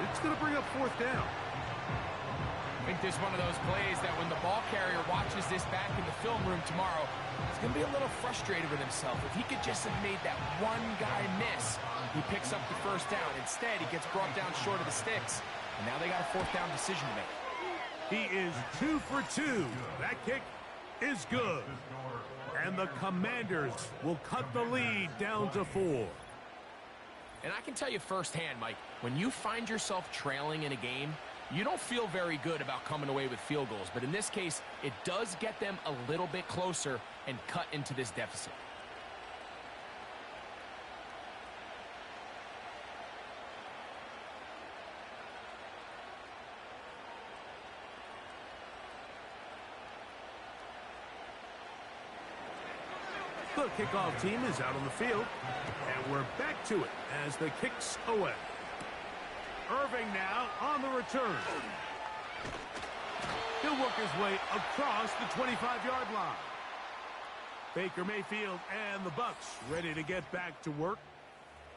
It's going to bring up 4th down. I think this is one of those plays that when the ball carrier watches this back in the film room tomorrow, he's going to be a little frustrated with himself. If he could just have made that one guy miss, he picks up the 1st down. Instead, he gets brought down short of the sticks, and now they got a 4th down decision to make. He is 2 for 2. That kick is good. And the Commanders will cut the lead down to 4. And I can tell you firsthand, Mike, when you find yourself trailing in a game, you don't feel very good about coming away with field goals. But in this case, it does get them a little bit closer and cut into this deficit. The kickoff team is out on the field, and we're back to it as the kick's away. Irving now on the return. He'll work his way across the 25-yard line. Baker Mayfield and the Bucs ready to get back to work.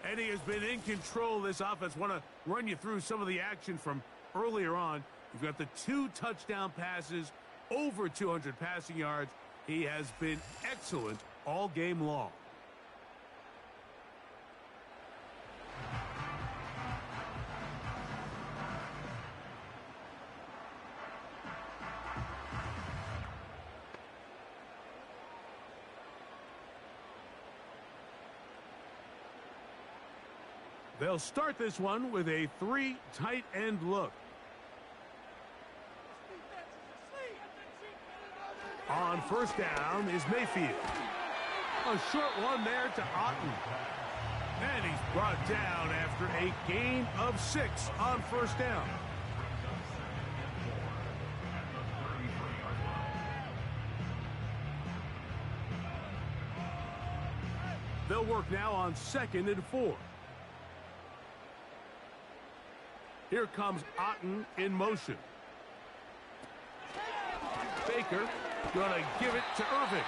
And he has been in control of this offense. Want to run you through some of the action from earlier on. You've got the 2 touchdown passes, over 200 passing yards. He has been excellent all game long. They'll start this one with a 3 tight end look. On 1st down is Mayfield. A short one there to Otten. And he's brought down after a gain of 6 on 1st down. They'll work now on 2nd and 4. Here comes Otten in motion. Baker gonna give it to Irving.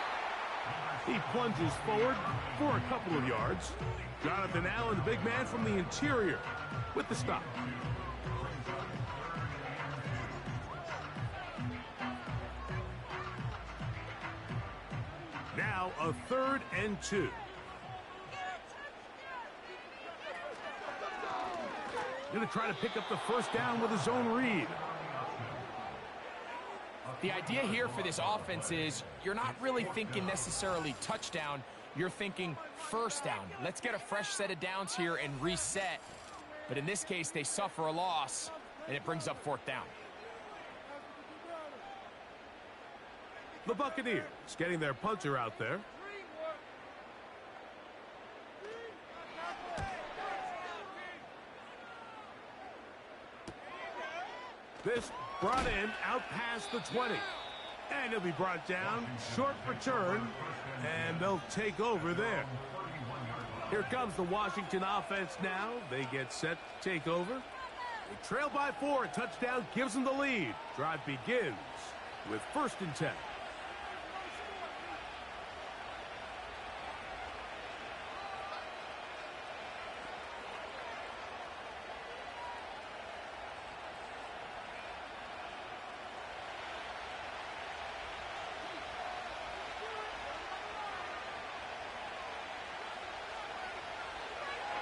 He plunges forward for a couple of yards. Jonathan Allen, the big man from the interior, with the stop. Now a 3rd and 2. Going to try to pick up the 1st down with a zone read. The idea here for this offense is you're not really thinking necessarily touchdown. You're thinking 1st down. Let's get a fresh set of downs here and reset. But in this case, they suffer a loss, and it brings up 4th down. The Buccaneers getting their punter out there. This brought in out past the 20. And he'll be brought down. Short return. And they'll take over there. Here comes the Washington offense now. They get set to take over. They trail by 4. A touchdown gives them the lead. Drive begins with 1st and 10.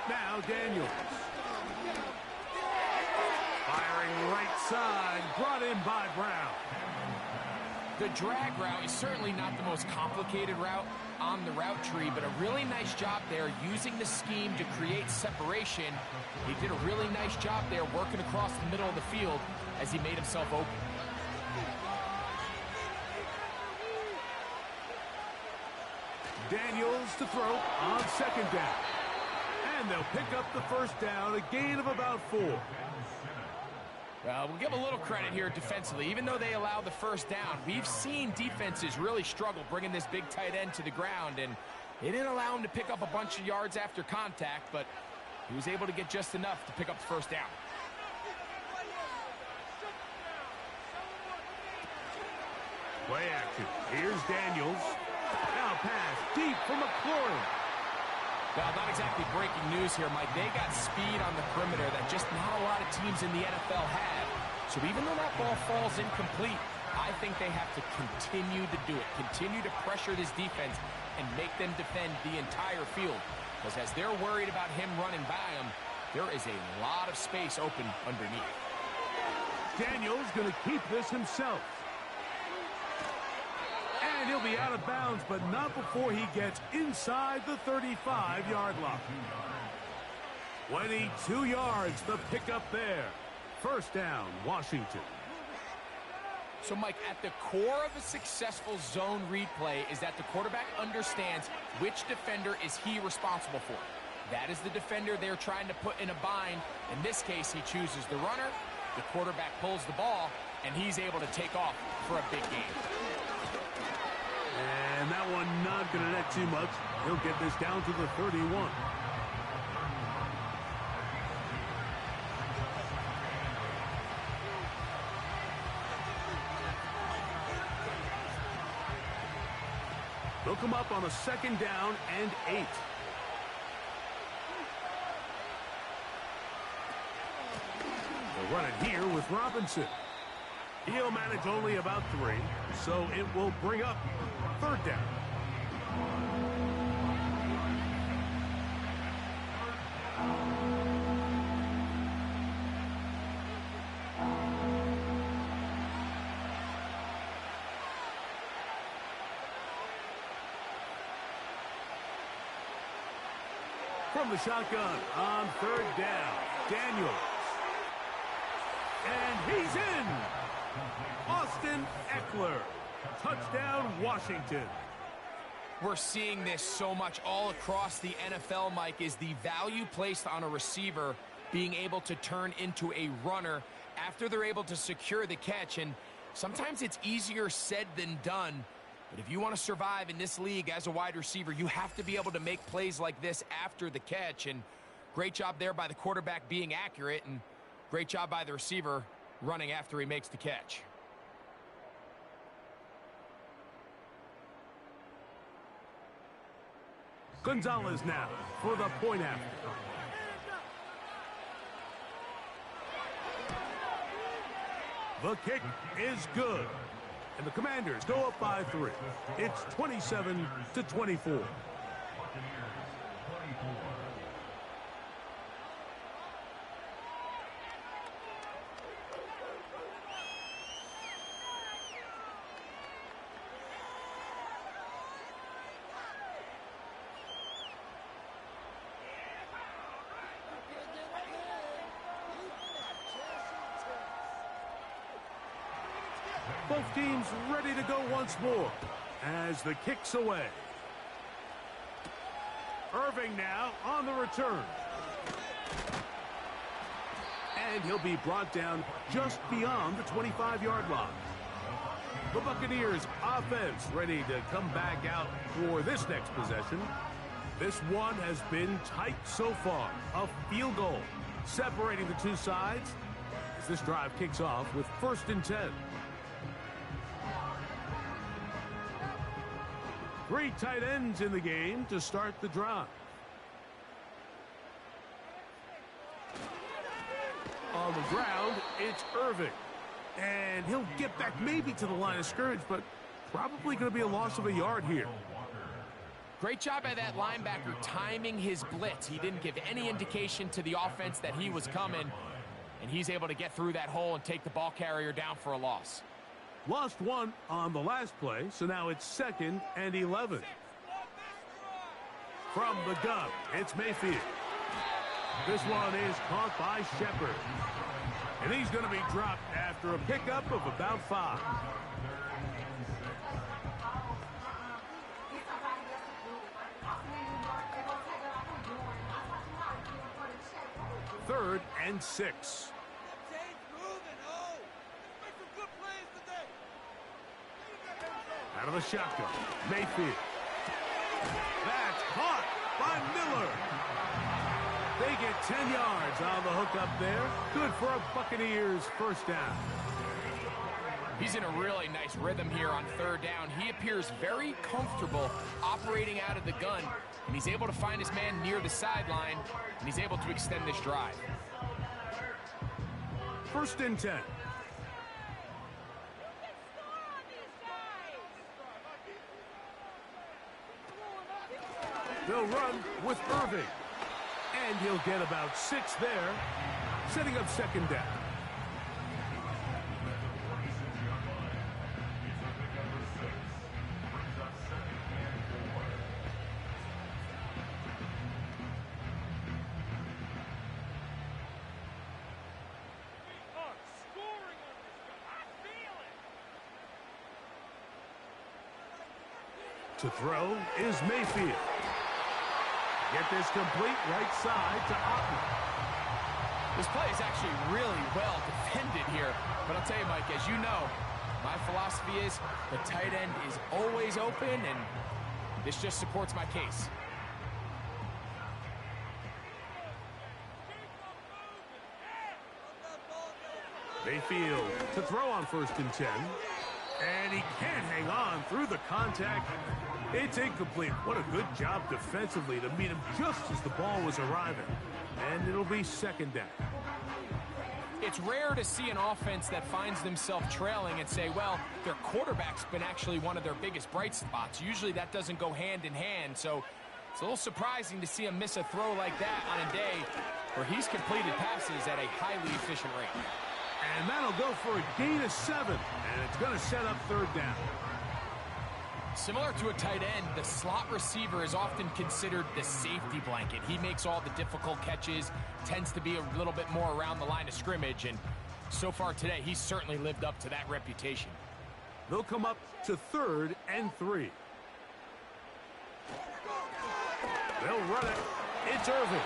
Now Daniels. Firing right side, brought in by Brown. The drag route is certainly not the most complicated route on the route tree, but a really nice job there using the scheme to create separation. He did a really nice job there working across the middle of the field as he made himself open. Daniels to throw on 2nd down. And they'll pick up the 1st down, a gain of about 4. We'll give a little credit here defensively. Even though they allow the 1st down, we've seen defenses really struggle bringing this big tight end to the ground, and they didn't allow him to pick up a bunch of yards after contact, but he was able to get just enough to pick up the 1st down. Play action. Here's Daniels. Now pass deep for McLaurin. Well, not exactly breaking news here, Mike. They got speed on the perimeter that just not a lot of teams in the NFL have. So even though that ball falls incomplete, I think they have to continue to do it. Continue to pressure this defense and make them defend the entire field. Because as they're worried about him running by them, there is a lot of space open underneath. Daniels going to keep this himself. And he'll be out of bounds, but not before he gets inside the 35-yard line. 22 yards, the pickup there. 1st down, Washington. So, Mike, at the core of a successful zone read play is that the quarterback understands which defender is he responsible for. That is the defender they're trying to put in a bind. In this case, he chooses the runner. The quarterback pulls the ball, and he's able to take off for a big gain. And that one not going to net too much. He'll get this down to the 31. They'll come up on a 2nd down and 8. They'll run it here with Robinson. He'll manage only about 3, so it will bring up 3rd down. From the shotgun on 3rd down, Daniels. And he's in! Austin Eckler. Touchdown, Washington. We're seeing this so much all across the NFL, Mike, is the value placed on a receiver being able to turn into a runner after they're able to secure the catch. And sometimes it's easier said than done. But if you want to survive in this league as a wide receiver, you have to be able to make plays like this after the catch. And great job there by the quarterback being accurate, and great job by the receiver running after he makes the catch. Gonzalez now for the point after. The kick is good. And the Commanders go up by 3. It's 27-24. Both teams ready to go once more as the kick's away. Irving now on the return. And he'll be brought down just beyond the 25-yard line. The Buccaneers offense ready to come back out for this next possession. This one has been tight so far. A field goal separating the two sides as this drive kicks off with 1st and 10. 3 tight ends in the game to start the drive. On the ground, it's Irving. And he'll get back maybe to the line of scrimmage, but probably going to be a loss of a yard here. Great job by that linebacker timing his blitz. He didn't give any indication to the offense that he was coming, and he's able to get through that hole and take the ball carrier down for a loss. Lost 1 on the last play, so now it's 2nd and 11. From the gun, it's Mayfield. This one is caught by Shepard. And he's going to be dropped after a pickup of about 5. Third and 6. Out of the shotgun, Mayfield. That's caught by Miller. They get 10 yards on the hook up there. Good for a Buccaneers first down. He's in a really nice rhythm here on 3rd down. He appears very comfortable operating out of the gun, and he's able to find his man near the sideline, and he's able to extend this drive. 1st and 10. They'll run with Irving. And he'll get about 6 there, setting up 2nd down. To throw is Mayfield. Get this complete right side to Otten. This play is actually really well defended here. But I'll tell you, Mike, as you know, my philosophy is the tight end is always open, and this just supports my case. Mayfield to throw on 1st and 10. And he can't hang on through the contact. It's incomplete. What a good job defensively to meet him just as the ball was arriving. And it'll be 2nd down. It's rare to see an offense that finds themselves trailing and say, well, their quarterback's been actually one of their biggest bright spots. Usually that doesn't go hand in hand. So it's a little surprising to see him miss a throw like that on a day where he's completed passes at a highly efficient rate. And that'll go for a gain of 7. And it's going to set up 3rd down. Similar to a tight end, the slot receiver is often considered the safety blanket. He makes all the difficult catches, tends to be a little bit more around the line of scrimmage, and so far today, he's certainly lived up to that reputation. They'll come up to 3rd and 3. They'll run it. It's Irving.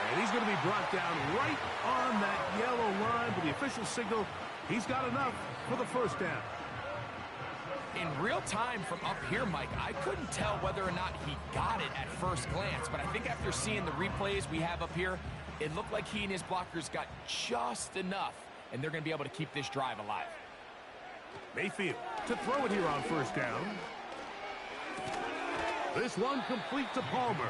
And he's going to be brought down right on that yellow line, but the official signal, he's got enough for the 1st down. In real time from up here, Mike, I couldn't tell whether or not he got it at first glance, but I think after seeing the replays we have up here, it looked like he and his blockers got just enough, and they're going to be able to keep this drive alive. Mayfield to throw it here on 1st down. This one complete to Palmer.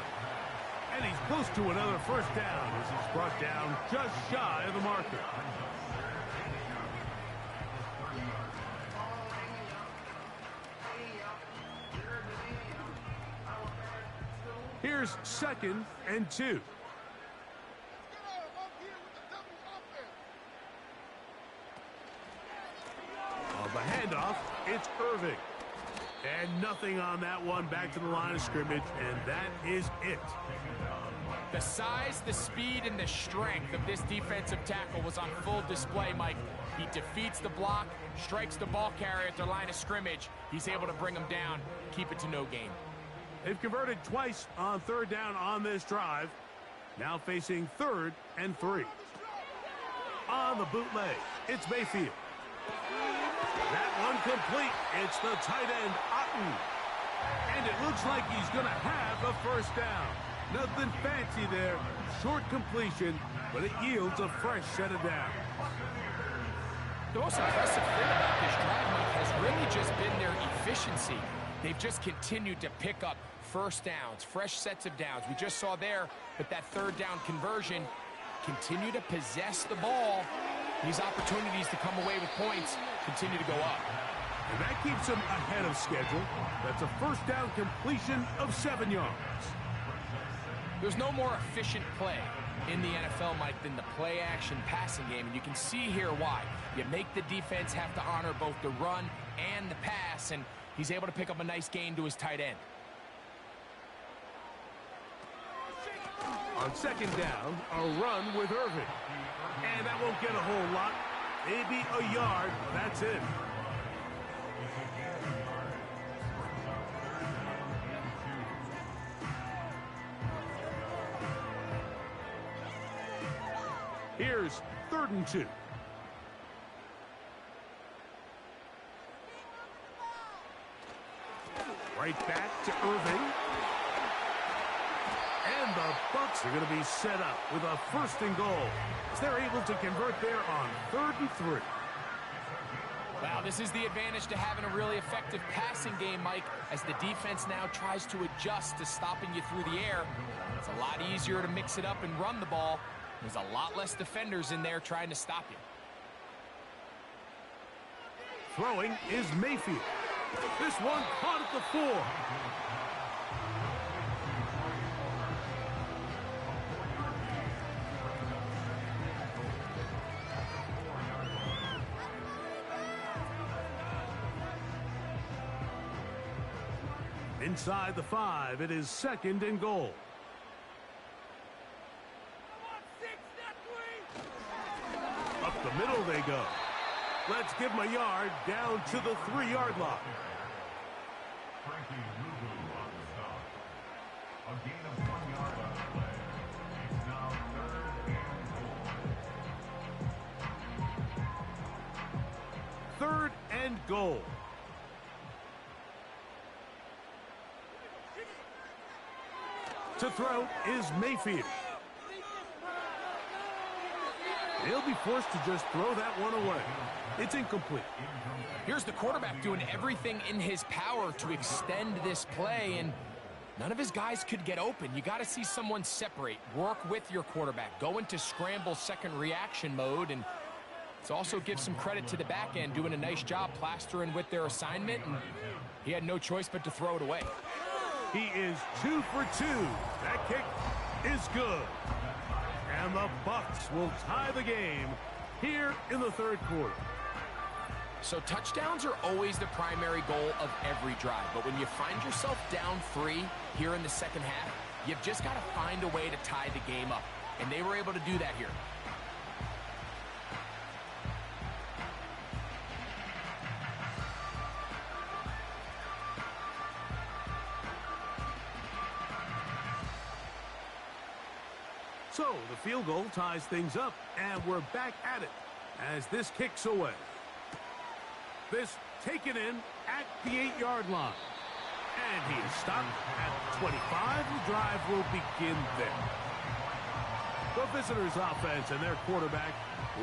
And he's close to another 1st down as he's brought down just shy of the marker. Here's 2nd and 2. On the handoff, it's Irving. And nothing on that one, back to the line of scrimmage, and that is it. The size, the speed, and the strength of this defensive tackle was on full display, Mike. He defeats the block, strikes the ball carrier at their line of scrimmage. He's able to bring him down, keep it to no gain. They've converted twice on 3rd down on this drive. Now facing 3rd and 3. On the bootleg, it's Mayfield. That one complete. It's the tight end, Otten. And it looks like he's going to have a first down. Nothing fancy there. Short completion, but it yields a fresh set of downs. The most impressive thing about this drive, Mike, has really just been their efficiency. They've just continued to pick up first downs, fresh sets of downs. We just saw there with that third down conversion, continue to possess the ball. These opportunities to come away with points continue to go up. And that keeps them ahead of schedule. That's a first down completion of 7 yards. There's no more efficient play in the NFL, Mike, than the play-action passing game, and you can see here why. You make the defense have to honor both the run and the pass, and he's able to pick up a nice gain to his tight end. On second down, a run with Irving. And that won't get a whole lot. Maybe a yard. That's it. Here's 3rd and 2. Right back to Irving. And the Bucs are going to be set up with a 1st and goal, as they're able to convert there on 3rd and 3. Wow, this is the advantage to having a really effective passing game, Mike, as the defense now tries to adjust to stopping you through the air. It's a lot easier to mix it up and run the ball. There's a lot less defenders in there trying to stop you. Throwing is Mayfield. This one caught at the 4. Inside the 5, it is 2nd and goal. Up the middle they go. Let's give him a yard down to the 3-yard line. A gain of 1 yard on the play. It's now 3rd and goal. To throw is Mayfield. He'll be forced to just throw that one away. It's incomplete. Here's the quarterback doing everything in his power to extend this play, and none of his guys could get open. You got to see someone separate, work with your quarterback, go into scramble second reaction mode, and it also gives some credit to the back end doing a nice job plastering with their assignment, and he had no choice but to throw it away. He is 2 for 2. That kick is good. And the Bucs will tie the game here in the 3rd quarter. So touchdowns are always the primary goal of every drive. But when you find yourself down 3 here in the 2nd half, you've just got to find a way to tie the game up. And they were able to do that here. So the field goal ties things up, and we're back at it as this kicks away. This taken in at the 8-yard line. And he is stopped at 25. The drive will begin there. The visitors' offense and their quarterback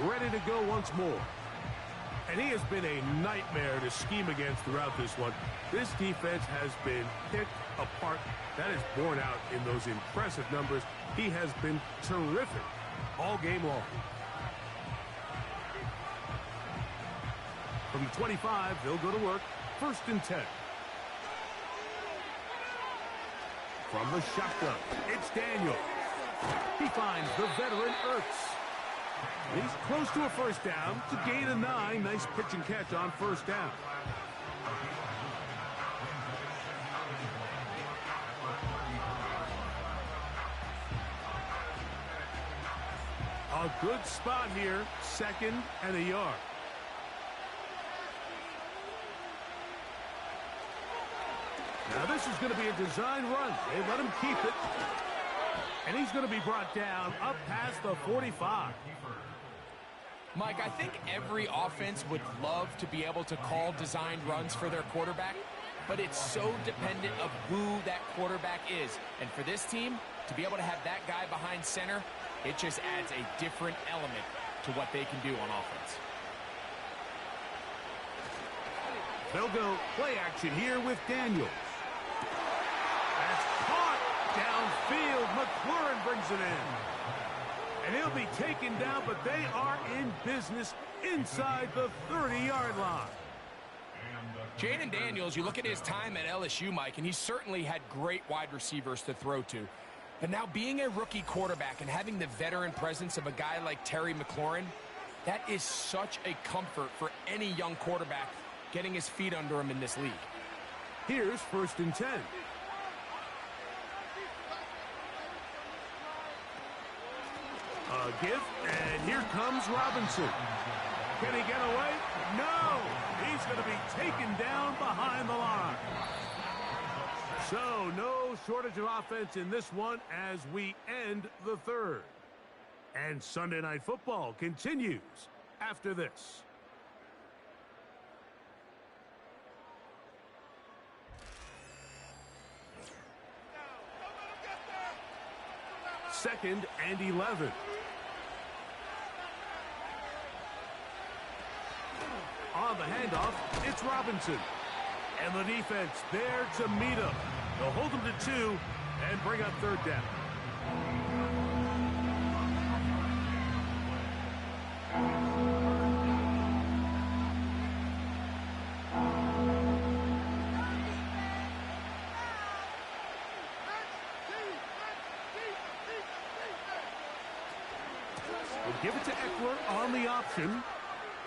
ready to go once more. And he has been a nightmare to scheme against throughout this one. This defense has been picked apart. That is borne out in those impressive numbers. He has been terrific all game long. From the 25, they'll go to work. 1st and 10. From the shotgun, it's Daniel. He finds the veteran Ertz. He's close to a first down to gain a 9. Nice pitch and catch on 1st down. A good spot here, 2nd and a yard. Now this is going to be a design run. They let him keep it. And he's going to be brought down up past the 45. Mike, I think every offense would love to be able to call designed runs for their quarterback, but it's so dependent of who that quarterback is. And for this team, to be able to have that guy behind center, it just adds a different element to what they can do on offense. They'll go play action here with Daniels. That's caught downfield. McLaurin brings it in. And he'll be taken down, but they are in business inside the 30-yard line. Jaden Daniels, you look at his time at LSU, Mike, and he certainly had great wide receivers to throw to. But now being a rookie quarterback and having the veteran presence of a guy like Terry McLaurin, that is such a comfort for any young quarterback getting his feet under him in this league. Here's 1st and 10. A give, and here comes Robinson. Can he get away? No! He's going to be taken down behind the line. So, no shortage of offense in this one as we end the 3rd. And Sunday Night Football continues after this. Second and 11. On the handoff, it's Robinson. And the defense there to meet him. They'll hold him to 2 and bring up 3rd down. We'll give it to Eckler on the option.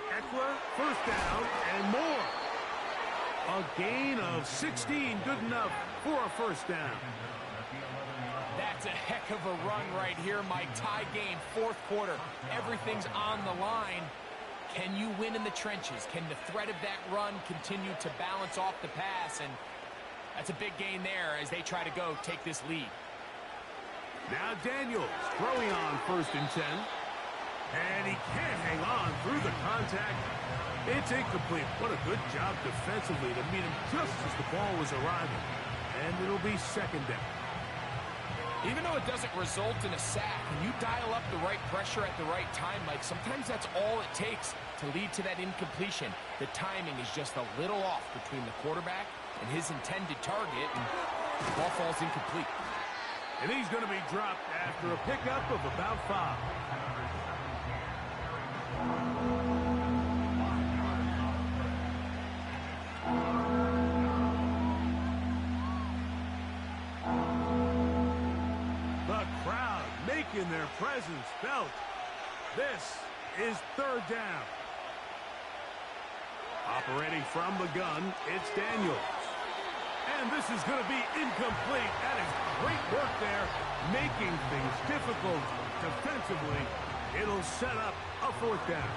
Eckler, 1st down and more. A gain of 16, good enough for a 1st down. That's a heck of a run right here, Mike. Tie game, 4th quarter. Everything's on the line. Can you win in the trenches? Can the threat of that run continue to balance off the pass? And that's a big gain there as they try to go take this lead. Now Daniels throwing on 1st and 10. And he can't hang on through the contact. It's incomplete. What a good job defensively to meet him just as the ball was arriving. And it'll be 2nd down. Even though it doesn't result in a sack, when you dial up the right pressure at the right time, Mike, sometimes that's all it takes to lead to that incompletion. The timing is just a little off between the quarterback and his intended target, and the ball falls incomplete. And he's going to be dropped after a pickup of about 5. The crowd making their presence felt. This is 3rd down. Operating from the gun, it's Daniels. And this is going to be incomplete. That is great work there, making things difficult defensively. It'll set up a 4th down.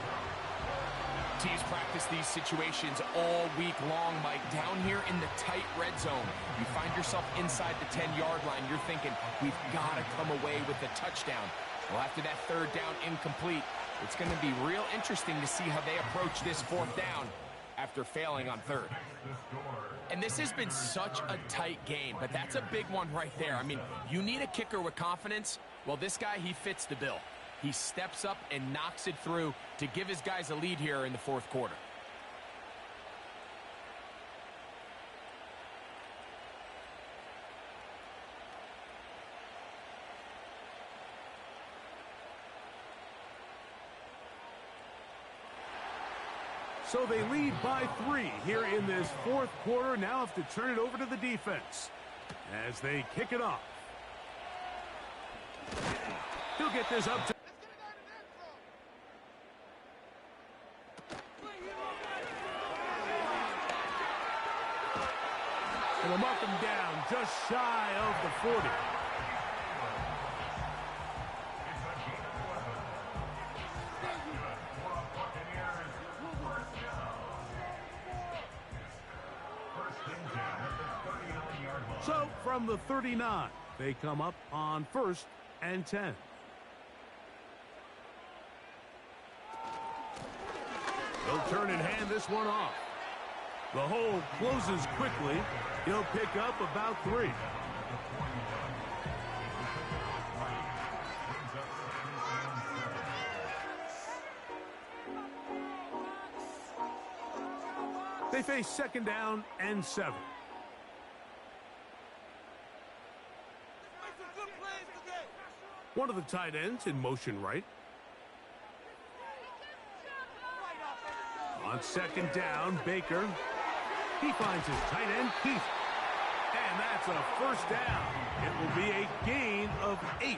Teams practice these situations all week long, Mike. Down here in the tight red zone, you find yourself inside the 10-yard line. You're thinking, we've got to come away with a touchdown. Well, after that 3rd down incomplete, it's going to be real interesting to see how they approach this 4th down after failing on 3rd. And this has been such a tight game, but that's a big one right there. I mean, you need a kicker with confidence. Well, this guy, he fits the bill. He steps up and knocks it through to give his guys a lead here in the 4th quarter. So they lead by 3 here in this 4th quarter. Now have to turn it over to the defense as they kick it off. He'll get this up to... And they'll mark him down just shy of the 40. So from the 39, they come up on 1st and 10. turn and hand this one off. The hole closes quickly. He'll pick up about 3. They face 2nd down and 7. One of the tight ends in motion right. On 2nd down, Baker. He finds his tight end, Keith. And that's a 1st down. It will be a gain of 8.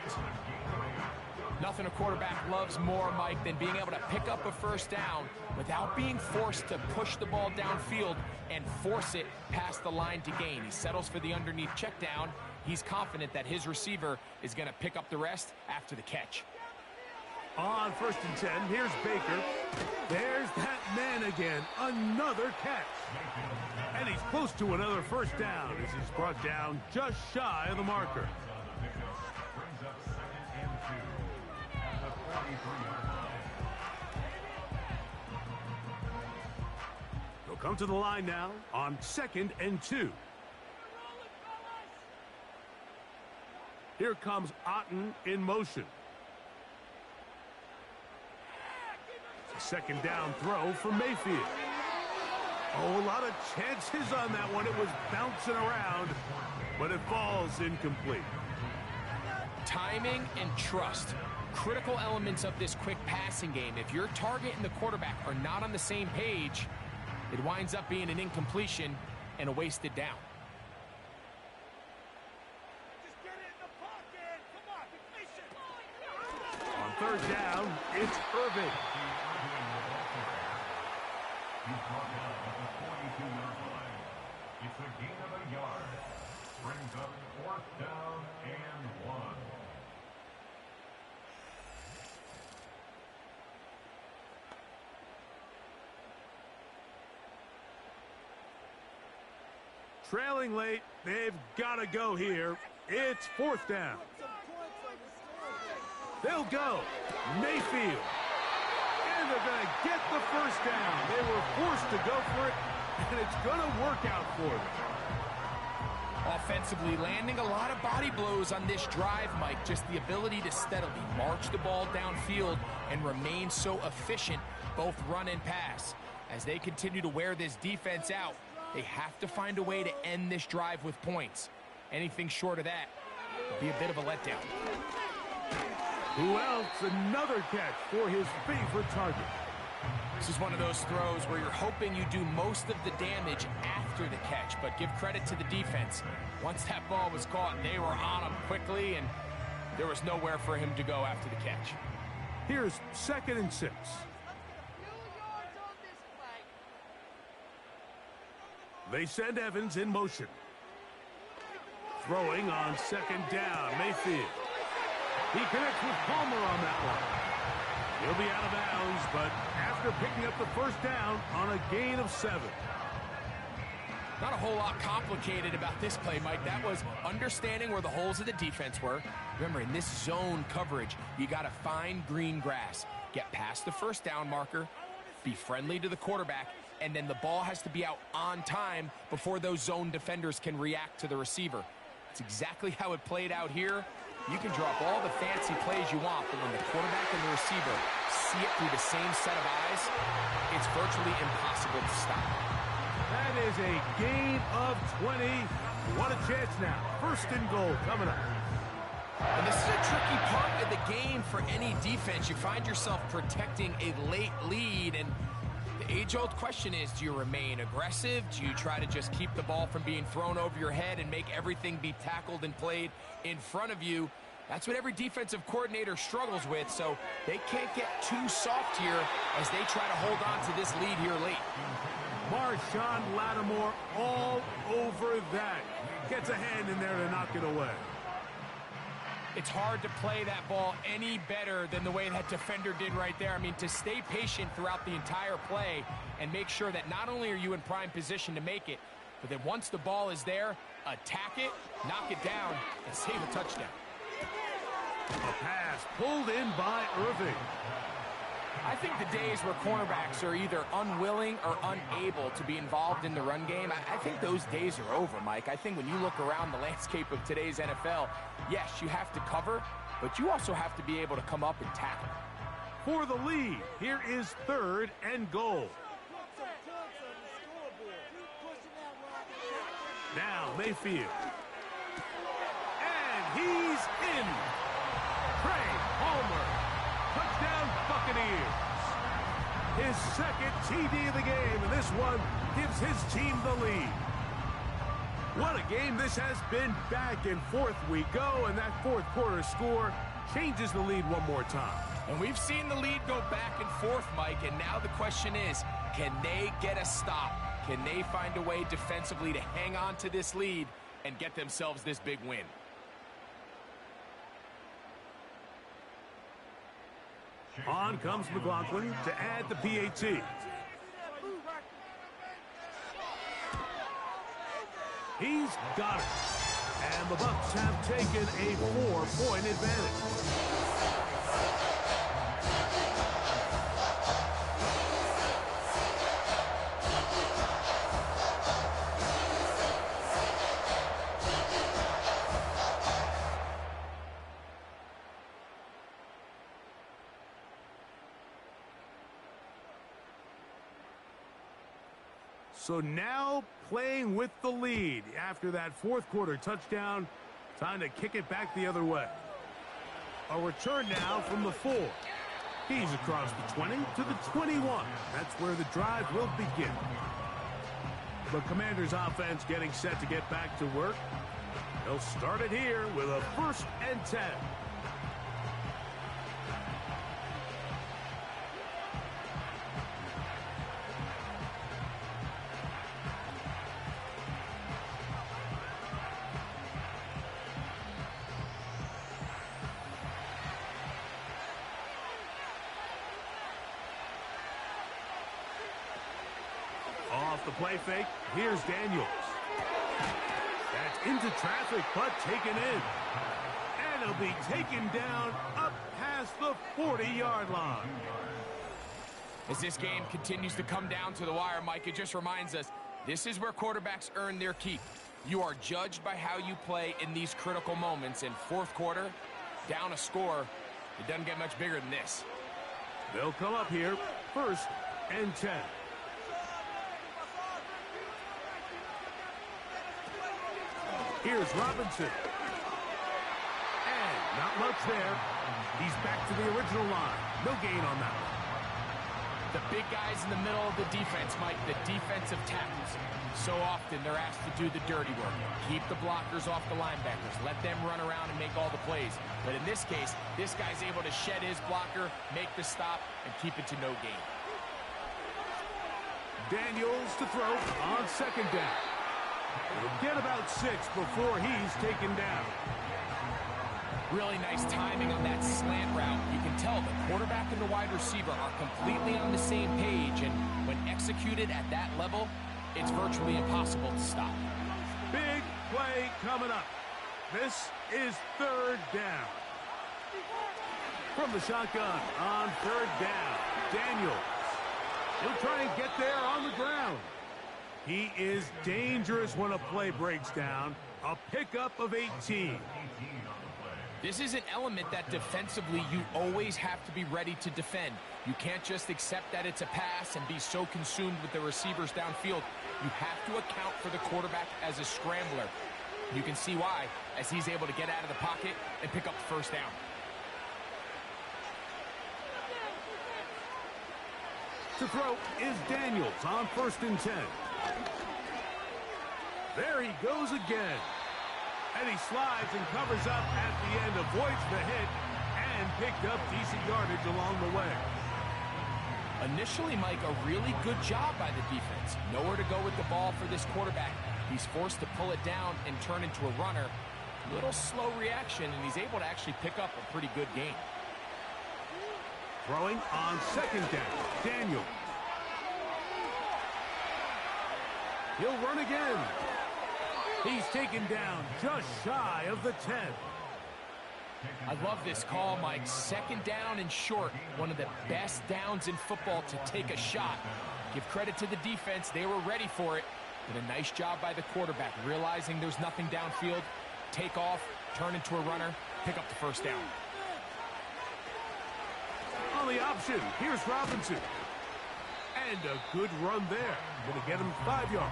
Nothing a quarterback loves more, Mike, than being able to pick up a 1st down without being forced to push the ball downfield and force it past the line to gain. He settles for the underneath check down. He's confident that his receiver is going to pick up the rest after the catch. On 1st and 10, here's Baker. There's that man again. Another catch. And he's close to another 1st down as he's brought down just shy of the marker. Brings up 2nd and 2 at the 43-yard line. They'll come to the line now on 2nd and 2. Here comes Otten in motion. 2nd down throw for Mayfield. Oh, a lot of chances on that one. It was bouncing around, but it falls incomplete. Timing and trust, critical elements of this quick passing game. If your target and the quarterback are not on the same page, it winds up being an incompletion and a wasted down. On 3rd down, it's Irving. He's brought down at the 42-yard line. It's a gain of a yard. Brings up 4th down and 1. Trailing late, they've got to go here. It's 4th down. They'll go. Mayfield. And they're going to get the 1st down. They were forced to go for it, and it's going to work out for them. Offensively, landing a lot of body blows on this drive, Mike. Just the ability to steadily march the ball downfield and remain so efficient, both run and pass. As they continue to wear this defense out, they have to find a way to end this drive with points. Anything short of that would be a bit of a letdown. Who else? Another catch for his favorite target. This is one of those throws where you're hoping you do most of the damage after the catch, but give credit to the defense. Once that ball was caught, they were on him quickly, and there was nowhere for him to go after the catch. Here's 2nd and 6. They send Evans in motion. Throwing on 2nd down, Mayfield. He connects with Palmer on that one. He'll be out of bounds, but after picking up the 1st down on a gain of 7. Not a whole lot complicated about this play, Mike. That was understanding where the holes of the defense were. Remember, in this zone coverage, you got to find green grass. Get past the 1st down marker, be friendly to the quarterback, and then the ball has to be out on time before those zone defenders can react to the receiver. It's exactly how it played out here. You can drop all the fancy plays you want, but when the quarterback and the receiver see it through the same set of eyes, it's virtually impossible to stop. That is a gain of 20. What a chance now. 1st and goal coming up. And this is a tricky part of the game for any defense. You find yourself protecting a late lead, and the age-old question is, do you remain aggressive? Do you try to just keep the ball from being thrown over your head and make everything be tackled and played in front of you? That's what every defensive coordinator struggles with, so they can't get too soft here as they try to hold on to this lead here late. Marshawn Lattimore all over that. Gets a hand in there to knock it away. It's hard to play that ball any better than the way that defender did right there. I mean, to stay patient throughout the entire play and make sure that not only are you in prime position to make it, but that once the ball is there, attack it, knock it down, and save a touchdown. A pass pulled in by Irving. I think the days where cornerbacks are either unwilling or unable to be involved in the run game, I think those days are over, Mike. I think when you look around the landscape of today's NFL, yes, you have to cover, but you also have to be able to come up and tackle. For the lead, here is 3rd and goal. Now Mayfield. And he's in. Trey Palmer. Touchdown Buccaneers. His 2nd TD of the game, and this one gives his team the lead. What a game this has been. Back and forth we go, and that 4th quarter score changes the lead one more time. And we've seen the lead go back and forth, Mike, and now the question is, can they get a stop? Can they find a way defensively to hang on to this lead and get themselves this big win? On comes McLaughlin to add the PAT. He's got it. And the Bucs have taken a 4-point advantage. So now playing with the lead after that 4th quarter touchdown. Time to kick it back the other way. A return now from the 4. He's across the 20 to the 21. That's where the drive will begin. The Commanders' offense getting set to get back to work. They'll start it here with a 1st and 10. Off the play fake, here's Daniels. That's into traffic, but taken in. And he'll be taken down up past the 40-yard line. As this game continues to come down to the wire, Mike, it just reminds us, this is where quarterbacks earn their keep. You are judged by how you play in these critical moments. In 4th quarter, down a score, it doesn't get much bigger than this. They'll come up here, 1st and 10. Here's Robinson. And not much there. He's back to the original line. No gain on that one. The big guys in the middle of the defense, Mike, the defensive tackles. So often they're asked to do the dirty work. Keep the blockers off the linebackers. Let them run around and make all the plays. But in this case, this guy's able to shed his blocker, make the stop, and keep it to no gain. Daniels to throw on 2nd down. He'll get about 6 before he's taken down. Really nice timing on that slant route. You can tell the quarterback and the wide receiver are completely on the same page, and when executed at that level, it's virtually impossible to stop. Big play coming up. This is 3rd down. From the shotgun on 3rd down, Daniels. He'll try and get there on the ground. He is dangerous when a play breaks down. A pickup of 18. This is an element that defensively you always have to be ready to defend. You can't just accept that it's a pass and be so consumed with the receivers downfield. You have to account for the quarterback as a scrambler. You can see why, as he's able to get out of the pocket and pick up the 1st down. To throw is Daniels on 1st and 10. There he goes again. And he slides and covers up at the end, avoids the hit, and picked up decent yardage along the way. Initially, Mike, a really good job by the defense. Nowhere to go with the ball for this quarterback. He's forced to pull it down and turn into a runner. Little slow reaction, and he's able to actually pick up a pretty good gain. Throwing on 2nd down, Daniels. He'll run again. He's taken down just shy of the 10. I love this call, Mike. Second down and short. One of the best downs in football to take a shot. Give credit to the defense. They were ready for it. Did a nice job by the quarterback, realizing there's nothing downfield. Take off, turn into a runner, pick up the first down. On the option, here's Robinson. And a good run there. Going to get him 5 yards.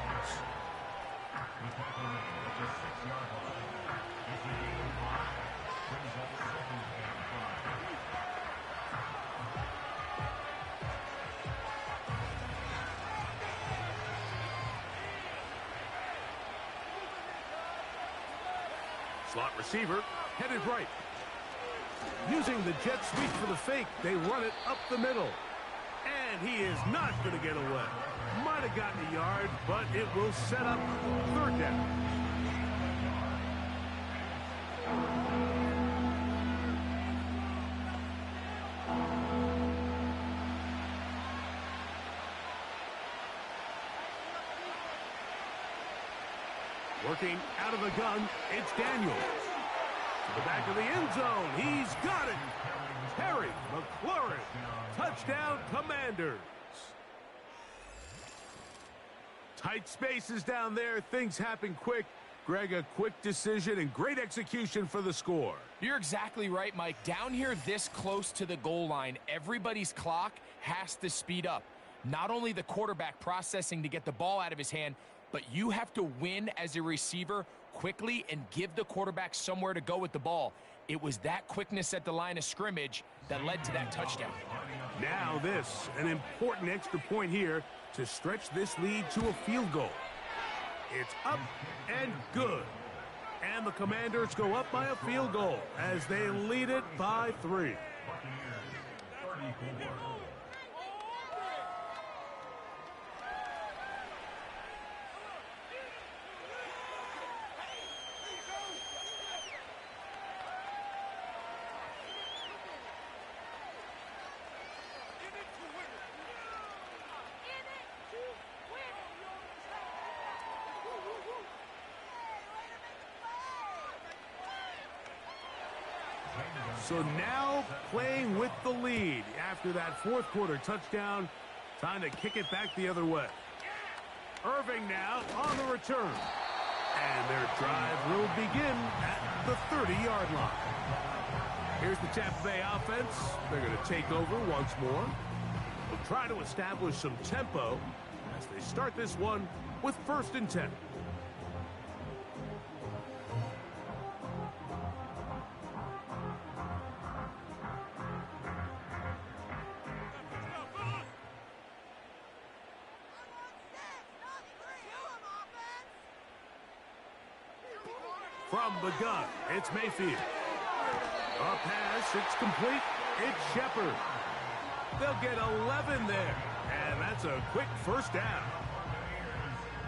Slot receiver, headed right. Using the jet sweep for the fake, they run it up the middle. And he is not going to get away. Might have gotten a yard, but it will set up third down. Working out of the gun, it's Daniels. To the back of the end zone, he's got it. Terry McLaurin, touchdown Commanders. Tight spaces down there, things happen quick. Greg, a quick decision and great execution for the score. You're exactly right, Mike. Down here this close to the goal line, everybody's clock has to speed up. Not only the quarterback processing to get the ball out of his hand, but you have to win as a receiver quickly and give the quarterback somewhere to go with the ball. It was that quickness at the line of scrimmage that led to that touchdown. Now this, an important extra point here to stretch this lead to a field goal. It's up and good. And the Commanders go up by a field goal as they lead it by 3. So now playing with the lead after that fourth quarter touchdown. Time to kick it back the other way. Irving now on the return. And their drive will begin at the 30-yard line. Here's the Tampa Bay offense. They're going to take over once more. They'll try to establish some tempo as they start this one with 1st and 10. From the gun, it's Mayfield. A pass, it's complete. It's Shepard. They'll get 11 there, and that's a quick first down.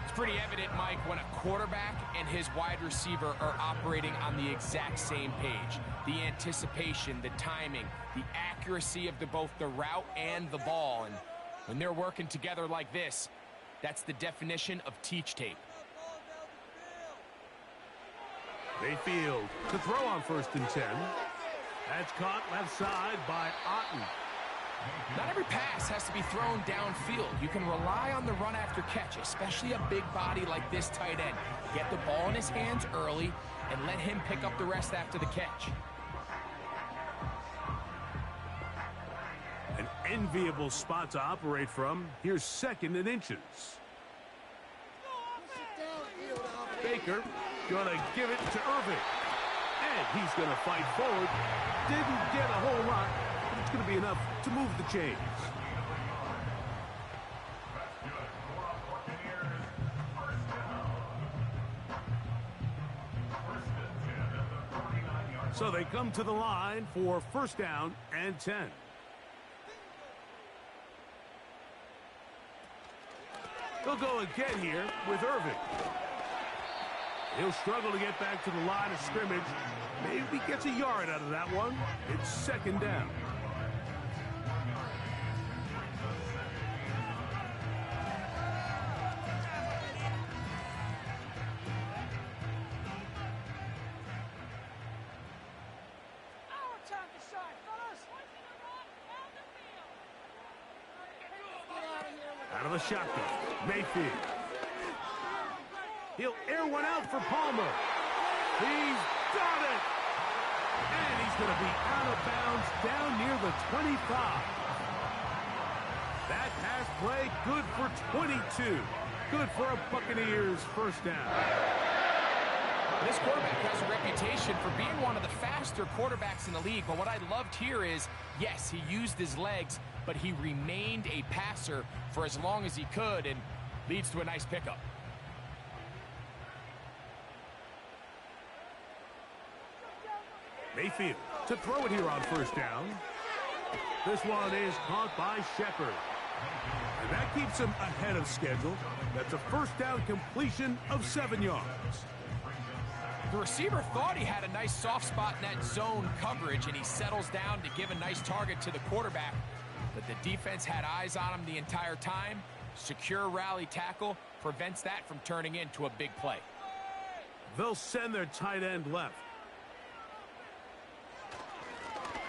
It's pretty evident, Mike, when a quarterback and his wide receiver are operating on the exact same page. The anticipation, the timing, the accuracy of both the route and the ball. And when they're working together like this, that's the definition of teach tape. Mayfield to throw on 1st and 10. That's caught left side by Otten. Not every pass has to be thrown downfield. You can rely on the run after catch, especially a big body like this tight end. Get the ball in his hands early and let him pick up the rest after the catch. An enviable spot to operate from. Here's 2nd and inches. Baker gonna give it to Irving. And he's gonna fight forward. Didn't get a whole lot, but it's gonna be enough to move the chains. So they come to the line for 1st down and 10. They'll go again here with Irving. He'll struggle to get back to the line of scrimmage. Maybe gets a yard out of that one. It's 2nd down. Out of the shotgun, Mayfield. He'll air one out for Palmer. He's got it! And he's going to be out of bounds down near the 25. That pass play good for 22. Good for a Buccaneers first down. This quarterback has a reputation for being one of the faster quarterbacks in the league, but what I loved here is, yes, he used his legs, but he remained a passer for as long as he could, and leads to a nice pickup. Mayfield to throw it here on first down. This one is caught by Shepard. And that keeps him ahead of schedule. That's a first down completion of 7 yards. The receiver thought he had a nice soft spot in that zone coverage, and he settles down to give a nice target to the quarterback. But the defense had eyes on him the entire time. Secure rally tackle prevents that from turning into a big play. They'll send their tight end left.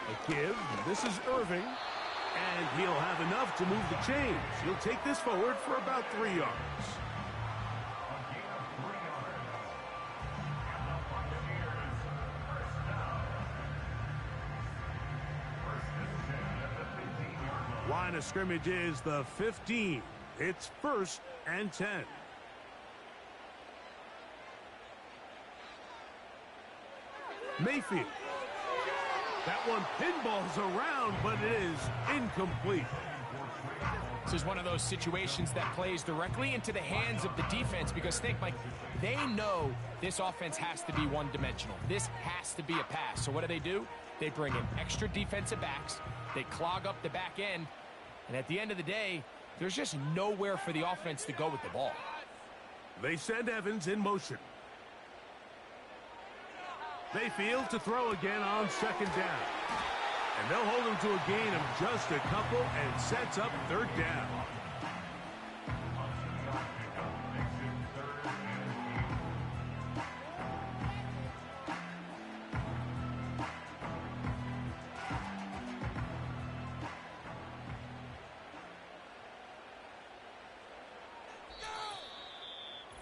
A give. This is Irving. And he'll have enough to move the chains. He'll take this forward for about 3 yards. Line of scrimmage is the 15. It's 1st and 10. Mayfield. That one pinballs around, but it is incomplete. This is one of those situations that plays directly into the hands of the defense, because think, Mike, they know this offense has to be one-dimensional. This has to be a pass. So what do? They bring in extra defensive backs. They clog up the back end. And at the end of the day, there's just nowhere for the offense to go with the ball. They send Evans in motion. Mayfield to throw again on second down. And they'll hold him to a gain of just a couple and sets up third down.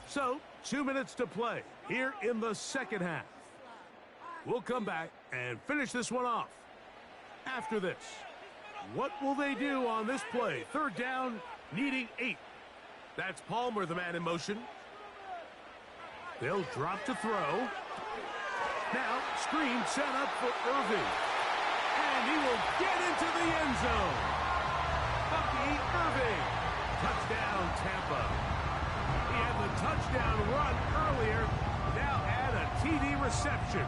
So, 2 minutes to play here in the second half. We'll come back and finish this one off after this. What will they do on this play? Third down, needing 8. That's Palmer, the man in motion. They'll drop to throw. Now, screen set up for Irving. And he will get into the end zone. Bucky Irving. Touchdown, Tampa. He had the touchdown run earlier. Now add a TD reception.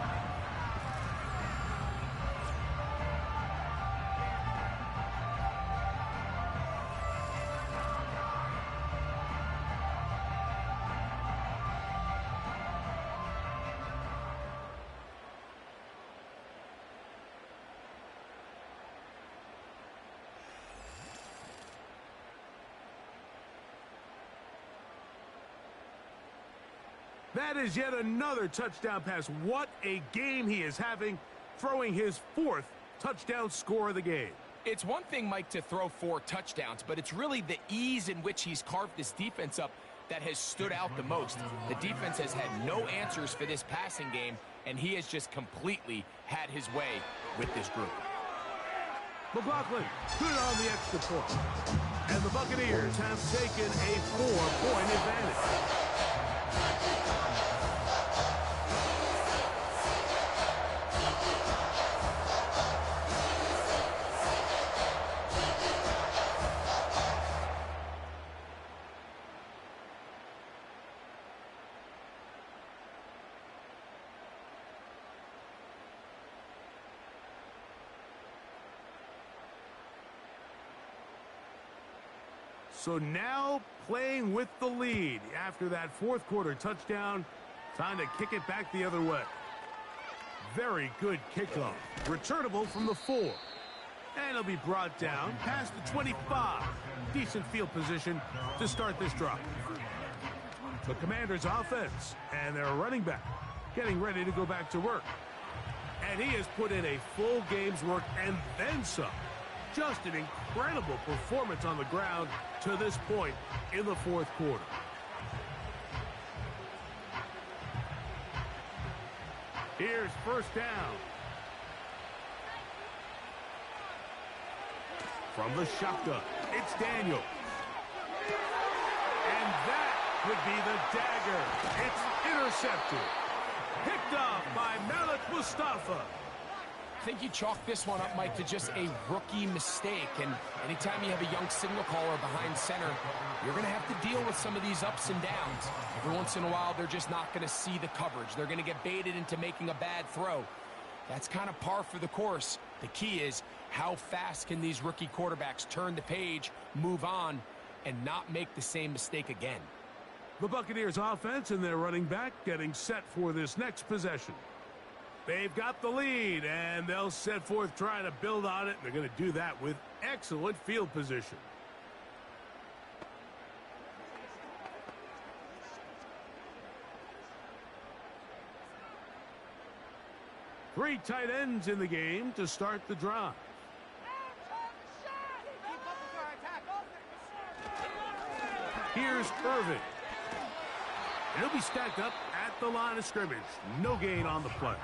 That is yet another touchdown pass. What a game he is having, throwing his 4th touchdown score of the game. It's one thing, Mike, to throw 4 touchdowns, but it's really the ease in which he's carved this defense up that has stood out the most. The defense has had no answers for this passing game, and he has just completely had his way with this group. McLaughlin, good on the extra point. And the Buccaneers have taken a 4-point advantage. So now playing with the lead after that 4th quarter touchdown. Time to kick it back the other way. Very good kickoff. Returnable from the 4. And it'll be brought down past the 25. Decent field position to start this drive. The Commanders' offense and their running back getting ready to go back to work. And he has put in a full game's work and then some. Just an incredible performance on the ground to this point in the fourth quarter. Here's first down. From the shotgun, it's Daniels. And that would be the dagger. It's intercepted. Picked off by Malik Mustafa. I think you chalk this one up, Mike, to just a rookie mistake. And anytime you have a young signal caller behind center, you're going to have to deal with some of these ups and downs. Every once in a while, they're just not going to see the coverage. They're going to get baited into making a bad throw. That's kind of par for the course. The key is how fast can these rookie quarterbacks turn the page, move on, and not make the same mistake again. The Buccaneers offense and their running back getting set for this next possession. They've got the lead, and they'll set forth trying to build on it. They're going to do that with excellent field position. Three tight ends in the game to start the drive. Here's Irvin. He'll be stacked up at the line of scrimmage. No gain on the play.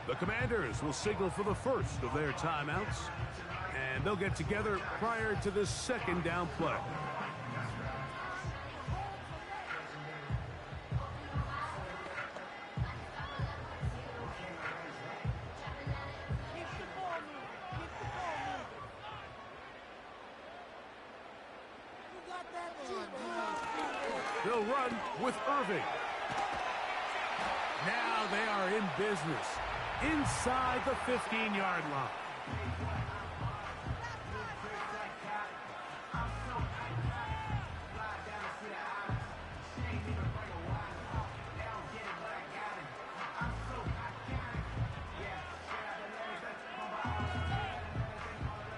The Commanders will signal for the first of their timeouts, and they'll get together prior to the second down play. They'll run with Irving. Now they are in business inside the 15-yard line.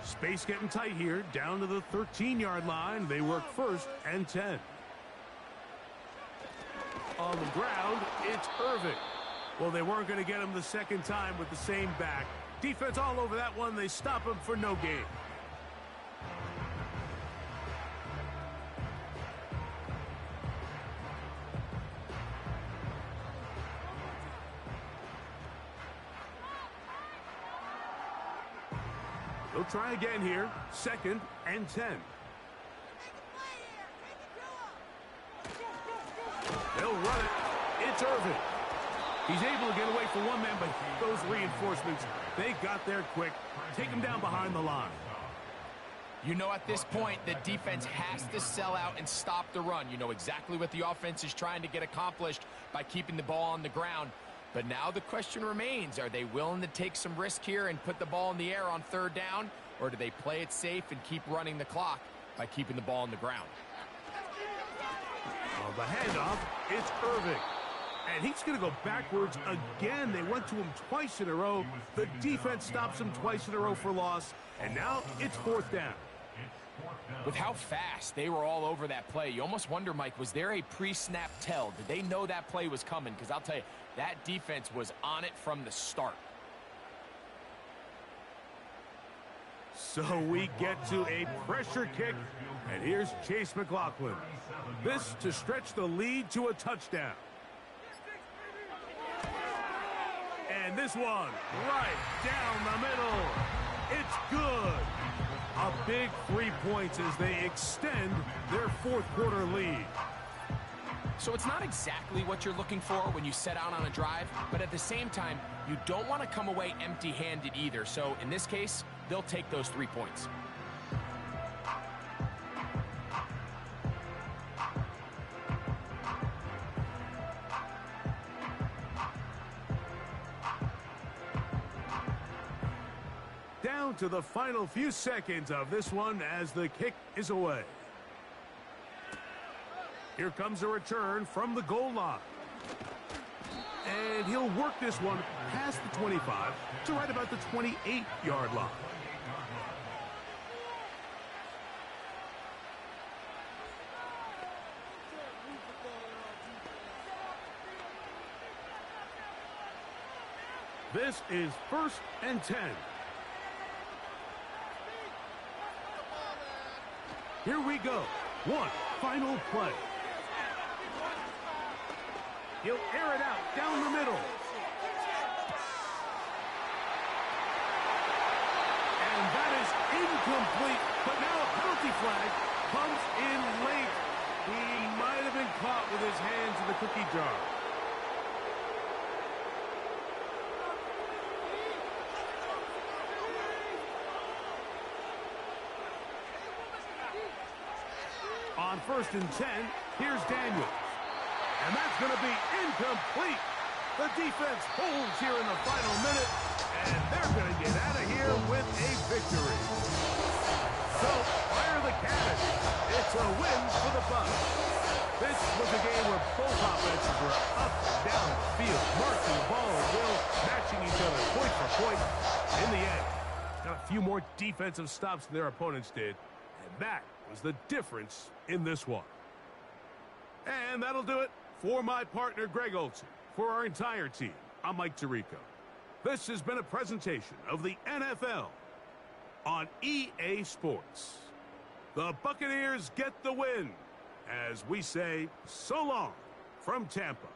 Space getting tight here, down to the 13-yard line. They work first and 10. On the ground, it's Irving. Well, they weren't going to get him the second time with the same back. Defense all over that one. They stop him for no gain. They'll try again here. Second and 10. They'll run it. It's Irvin. He's able to get away from one man, but those reinforcements, they got there quick. Take him down behind the line. You know, at this point, the defense has to sell out and stop the run. You know exactly what the offense is trying to get accomplished by keeping the ball on the ground. But now the question remains, are they willing to take some risk here and put the ball in the air on third down? Or do they play it safe and keep running the clock by keeping the ball on the ground? On the handoff, it's Irving. And he's going to go backwards again. They went to him twice in a row. The defense stops him twice in a row for loss. And now it's fourth down. With how fast they were all over that play, you almost wonder, Mike, was there a pre-snap tell? Did they know that play was coming? Because I'll tell you, that defense was on it from the start. So we get to a pressure kick, and here's Chase McLaughlin. This to stretch the lead to a touchdown. And this one right down the middle. It's good. A big 3 points as they extend their fourth quarter lead. So it's not exactly what you're looking for when you set out on a drive, but at the same time, you don't want to come away empty-handed either. So in this case, they'll take those 3 points. Down to the final few seconds of this one as the kick is away. Here comes a return from the goal line. And he'll work this one past the 25 to right about the 28-yard line. This is first and 10. Here we go. One final play. He'll air it out down the middle. And that is incomplete. But now a penalty flag comes in late. He might have been caught with his hands in the cookie jar. On 1st and 10, here's Daniels. And that's going to be incomplete. The defense holds here in the final minute, and they're going to get out of here with a victory. So, fire the cannon. It's a win for the Bucs. This was a game where both offenses were up and down the field, marking ball at will, matching each other point for point. In the end, got a few more defensive stops than their opponents did, and that was the difference in this one. And that'll do it for my partner, Greg Olson. For our entire team, I'm Mike Tirico. This has been a presentation of the NFL on EA Sports. The Buccaneers get the win, as we say so long from Tampa.